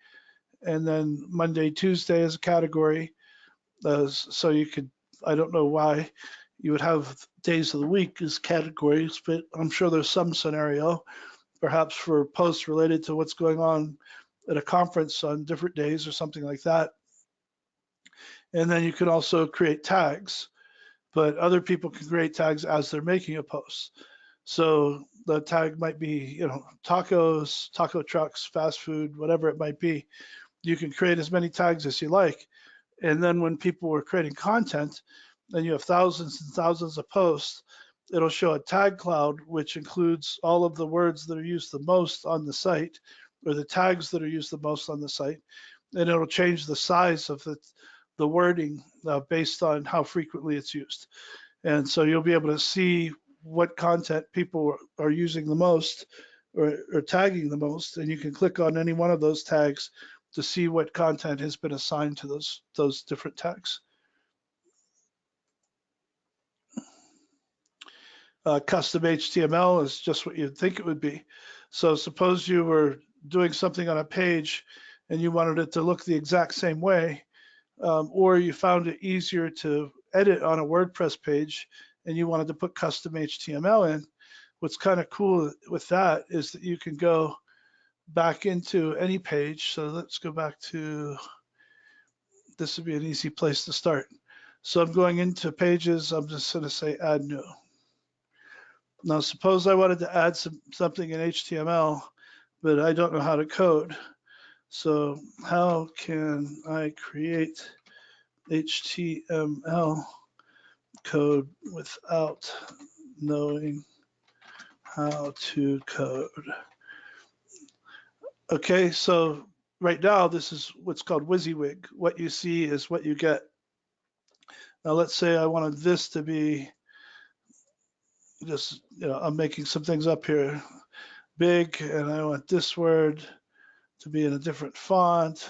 Speaker 1: and then Monday, Tuesday as a category. So you could, I don't know why you would have days of the week as categories, but I'm sure there's some scenario, perhaps for posts related to what's going on at a conference on different days or something like that. And then you can also create tags, but other people can create tags as they're making a post. So the tag might be, tacos, taco trucks, fast food, whatever it might be. You can create as many tags as you like. And then when people are creating content, then you have thousands and thousands of posts, it'll show a tag cloud, which includes all of the words that are used the most on the site, or the tags that are used the most on the site. And it'll change the size of the wording based on how frequently it's used. And so you'll be able to see what content people are using the most or tagging the most, and you can click on any one of those tags to see what content has been assigned to those different tags. Custom HTML is just what you'd think it would be. So suppose you were doing something on a page and you wanted it to look the exact same way, or you found it easier to edit on a WordPress page and you wanted to put custom HTML in. What's kind of cool with that is that you can go back into any page. So let's go back to, this would be an easy place to start. So I'm going into pages, I'm just going to say add new. Now suppose I wanted to add something in HTML, but I don't know how to code. So how can I create HTML code without knowing how to code? Okay, so right now this is what's called WYSIWYG. What you see is what you get. Now let's say I wanted this to be just, I'm making some things up here, big, and I want this word to be in a different font,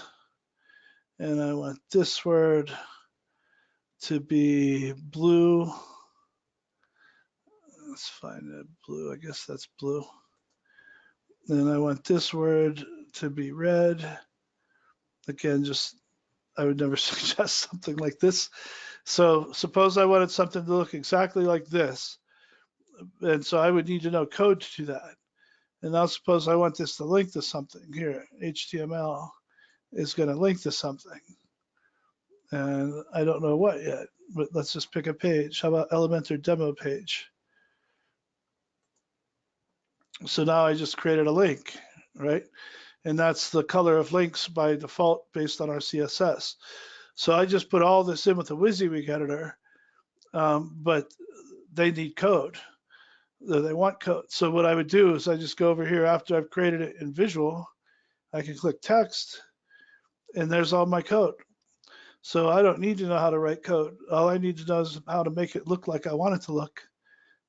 Speaker 1: and I want this word to be blue. Let's find it, blue, I guess that's blue. Then I want this word to be red. Again, just, I would never suggest something like this. So suppose I wanted something to look exactly like this. And so I would need to know code to do that. And now suppose I want this to link to something here. HTML is going to link to something. And I don't know what yet, but let's just pick a page. How about Elementor demo page? So now I just created a link, right? And that's the color of links by default based on our CSS. So I just put all this in with the WYSIWYG editor, but they need code. They want code. So what I would do is I just go over here after I've created it in Visual. I can click text, and there's all my code. So I don't need to know how to write code. All I need to know is how to make it look like I want it to look.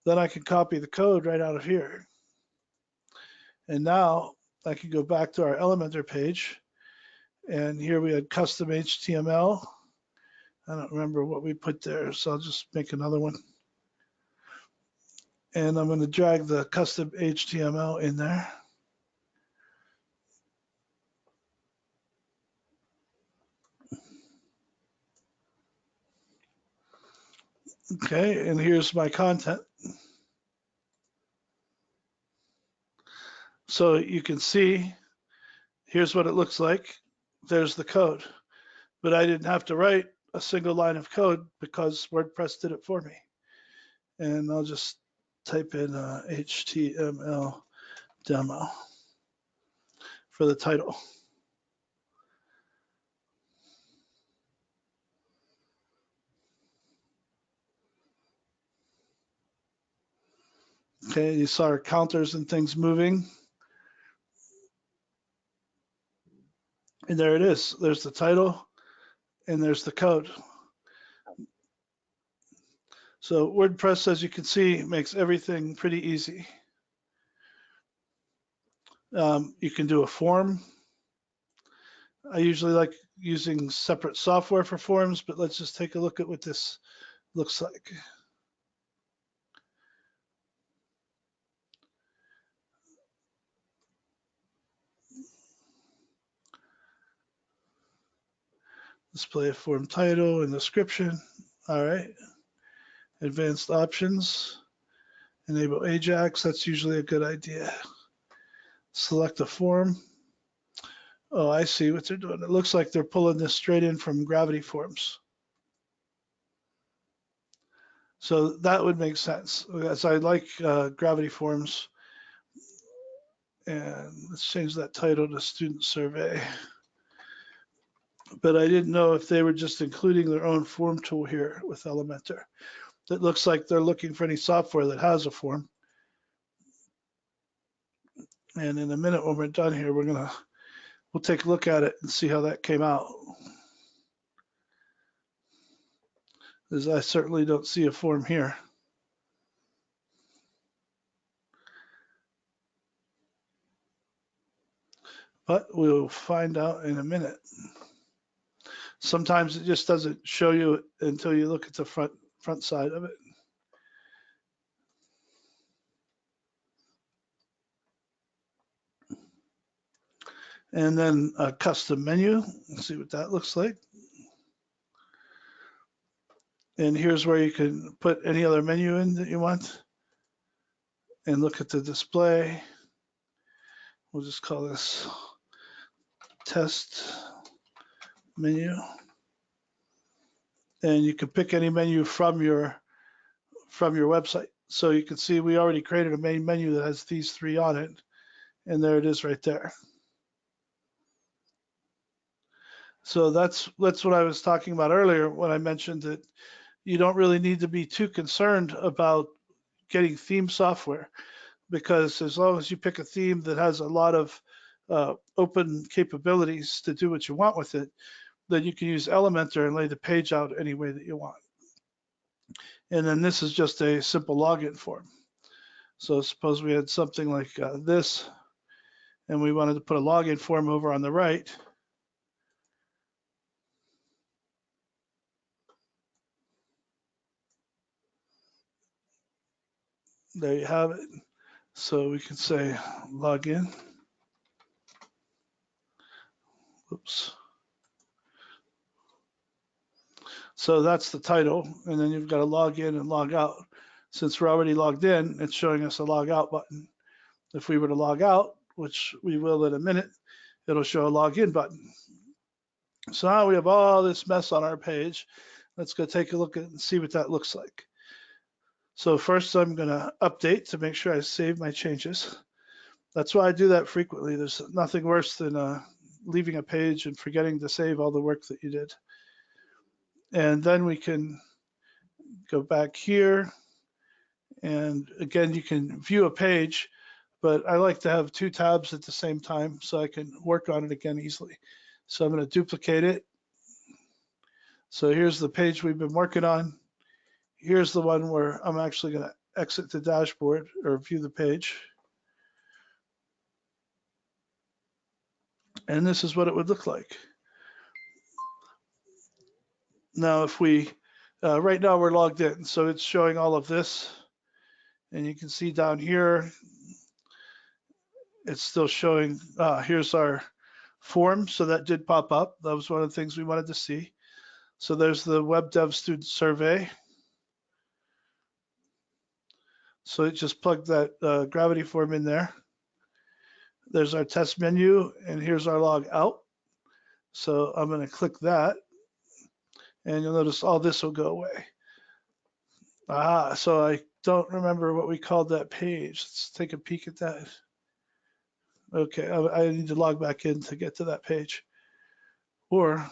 Speaker 1: Then I can copy the code right out of here. And now I can go back to our Elementor page. And here we had custom HTML. I don't remember what we put there, so I'll just make another one. And I'm going to drag the custom HTML in there. Okay, and here's my content. So you can see, here's what it looks like. There's the code. But I didn't have to write a single line of code because WordPress did it for me. And I'll just type in HTML demo for the title. Okay, you saw our counters and things moving. And there it is. There's the title and there's the code. So WordPress, as you can see, makes everything pretty easy. You can do a form. I usually like using separate software for forms, but let's just take a look at what this looks like. Display a form title and description. All right. Advanced options. Enable Ajax. That's usually a good idea. Select a form. Oh, I see what they're doing. It looks like they're pulling this straight in from Gravity Forms. So that would make sense. As I like Gravity Forms. And let's change that title to Student Survey. But I didn't know if they were just including their own form tool here with Elementor. It looks like they're looking for any software that has a form. And in a minute when we're done here, we'll take a look at it and see how that came out. As I certainly don't see a form here. But we'll find out in a minute. Sometimes it just doesn't show you until you look at the front side of it. And then a custom menu. Let's see what that looks like. And here's where you can put any other menu in that you want. And look at the display. We'll just call this test menu. And you can pick any menu from your website. So you can see we already created a main menu that has these three on it. And there it is right there. So that's what I was talking about earlier when I mentioned that you don't really need to be too concerned about getting theme software, because as long as you pick a theme that has a lot of open capabilities to do what you want with it, then you can use Elementor and lay the page out any way that you want. And then this is just a simple login form. So suppose we had something like this, and we wanted to put a login form over on the right. There you have it. So we can say login. Oops. So that's the title, and then you've got to log in and log out. Since we're already logged in, it's showing us a log out button. If we were to log out, which we will in a minute, it'll show a login button. So now we have all this mess on our page. Let's go take a look at and see what that looks like. So first I'm going to update to make sure I save my changes. That's why I do that frequently. There's nothing worse than leaving a page and forgetting to save all the work that you did. And then we can go back here. And again, you can view a page, but I like to have two tabs at the same time so I can work on it again easily. So I'm going to duplicate it. So here's the page we've been working on. Here's the one where I'm actually going to exit the dashboard or view the page. And this is what it would look like. Now, if we, right now we're logged in, so it's showing all of this. And you can see down here, it's still showing, here's our form. So that did pop up. That was one of the things we wanted to see. So there's the Web Dev Student Survey. So it just plugged that Gravity form in there. There's our test menu, and here's our log out. So I'm going to click that, and you'll notice all this will go away. So I don't remember what we called that page. Let's take a peek at that. Okay, I need to log back in to get to that page. Or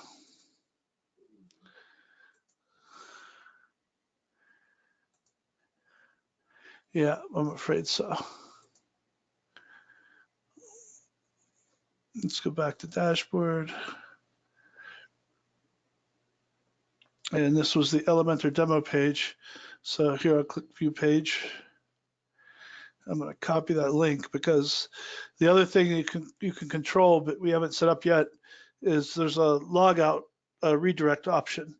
Speaker 1: yeah, I'm afraid so. Let's go back to dashboard. And this was the Elementor demo page. So here I'll click view page. I'm going to copy that link because the other thing you can control, but we haven't set up yet, is there's a logout redirect option.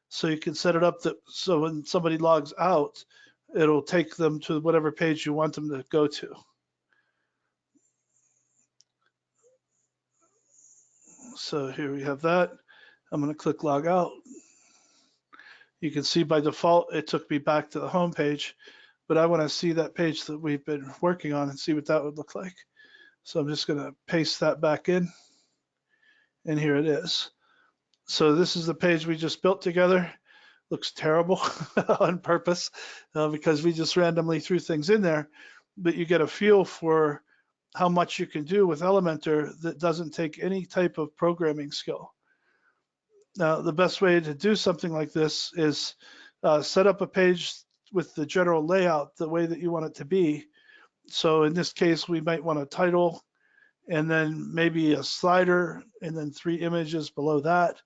Speaker 1: So you can set it up that so when somebody logs out, it'll take them to whatever page you want them to go to. So here we have that. I'm going to click log out. You can see by default, it took me back to the home page, but I want to see that page that we've been working on and see what that would look like. So I'm just going to paste that back in, and here it is. So this is the page we just built together. Looks terrible on purpose because we just randomly threw things in there, but you get a feel for how much you can do with Elementor that doesn't take any type of programming skill. Now, the best way to do something like this is set up a page with the general layout the way that you want it to be. So in this case, we might want a title and then maybe a slider and then 3 images below that.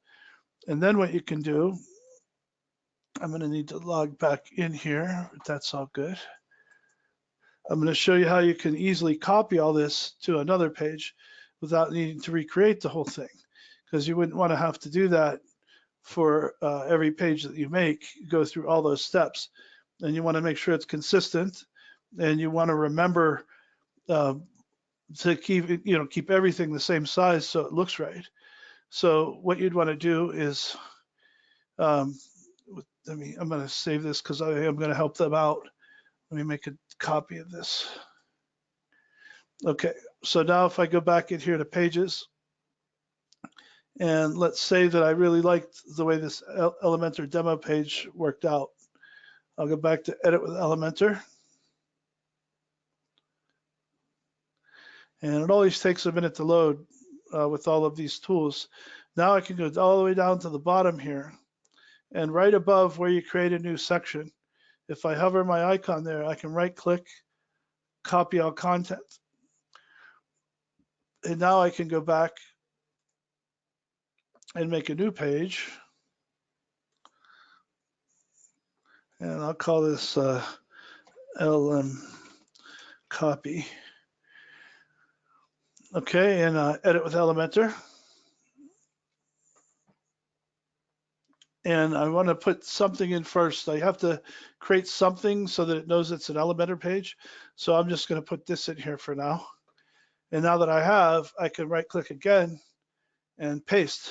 Speaker 1: And then what you can do, I'm going to need to log back in here, but that's all good. I'm going to show you how you can easily copy all this to another page without needing to recreate the whole thing, because you wouldn't want to have to do that for every page that you make, go through all those steps. And you want to make sure it's consistent, and you want to remember to keep everything the same size so it looks right. So what you'd want to do is, I'm going to save this because I am going to help them out. Let me make a copy of this. Okay, so now if I go back in here to pages, and let's say that I really liked the way this Elementor demo page worked out. I'll go back to edit with Elementor. And it always takes a minute to load with all of these tools. Now I can go all the way down to the bottom here. And right above where you create a new section, if I hover my icon there, I can right click, copy all content. And now I can go back and make a new page. And I'll call this LM copy. Okay, and edit with Elementor. And I want to put something in first. I have to create something so that it knows it's an Elementor page. So I'm just going to put this in here for now. And now that I have, I can right click again and paste.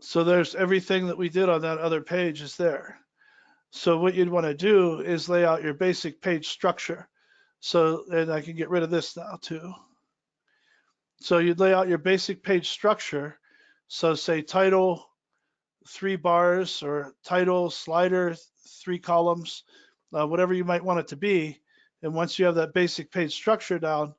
Speaker 1: So there's everything that we did on that other page is there. So what you'd want to do is lay out your basic page structure. So, and I can get rid of this now too. So you'd lay out your basic page structure. So say title, 3 bars, or title, slider, 3 columns, whatever you might want it to be. And once you have that basic page structure down,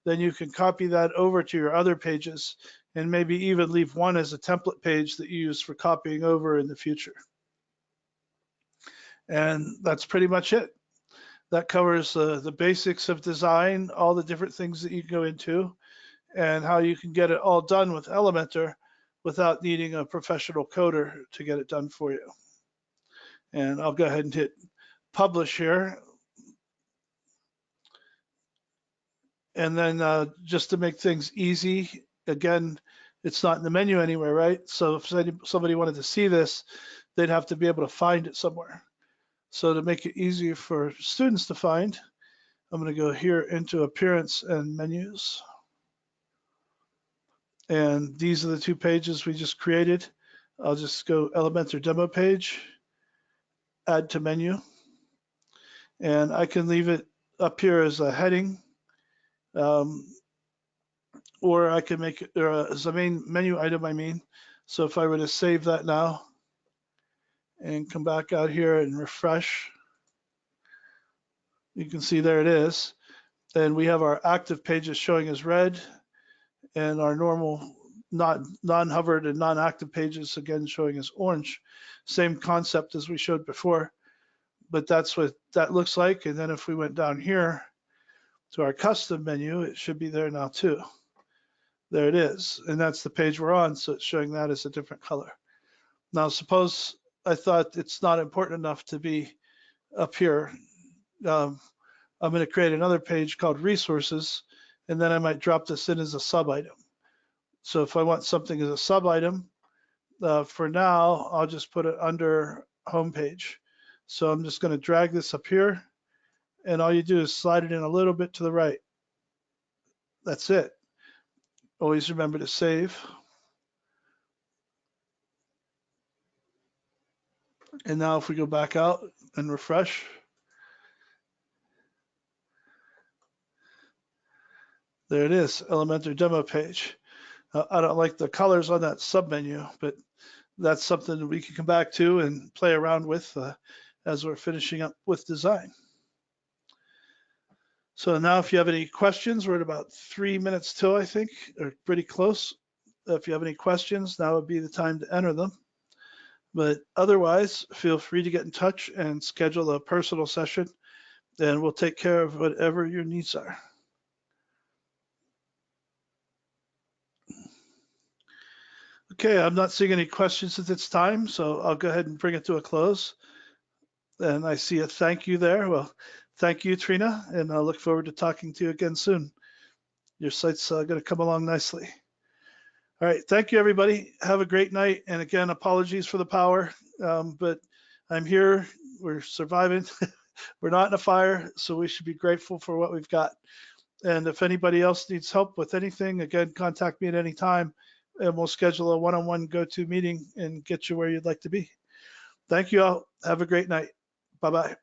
Speaker 1: then you can copy that over to your other pages and maybe even leave one as a template page that you use for copying over in the future. And that's pretty much it. That covers the basics of design, all the different things that you can go into, and how you can get it all done with Elementor without needing a professional coder to get it done for you. And I'll go ahead and hit publish here. And then just to make things easy, again, it's not in the menu anywhere, right? So if somebody wanted to see this, they'd have to be able to find it somewhere. So to make it easier for students to find, I'm going to go here into Appearance and Menus. And these are the two pages we just created. I'll just go Elementor Demo Page, Add to Menu. And I can leave it up here as a heading. Or I can make it as a main menu item, I mean. So if I were to save that now and come back out here and refresh, you can see there it is. And we have our active pages showing as red and our normal non-hovered and non-active pages again showing as orange. Same concept as we showed before, but that's what that looks like. And then if we went down here to our custom menu, it should be there now too. There it is, and that's the page we're on, so it's showing that as a different color. Now, suppose I thought it's not important enough to be up here. I'm going to create another page called Resources, and then I might drop this in as a sub-item. So if I want something as a sub-item, for now, I'll just put it under Homepage. So I'm just going to drag this up here, and all you do is slide it in a little bit to the right. That's it. Always remember to save. And now if we go back out and refresh, there it is, Elementor Demo Page. I don't like the colors on that submenu, but that's something that we can come back to and play around with as we're finishing up with design. So now if you have any questions, we're at about 3 minutes till, I think, or pretty close. If you have any questions, now would be the time to enter them. But otherwise, feel free to get in touch and schedule a personal session, and we'll take care of whatever your needs are. Okay, I'm not seeing any questions at this time, so I'll go ahead and bring it to a close. And I see a thank you there. Well, thank you, Trina, and I look forward to talking to you again soon. Your site's going to come along nicely. All right, thank you, everybody. Have a great night. And again, apologies for the power, but I'm here. We're surviving. We're not in a fire, so we should be grateful for what we've got. And if anybody else needs help with anything, again, contact me at any time, and we'll schedule a one-on-one go-to meeting and get you where you'd like to be. Thank you all. Have a great night. Bye-bye.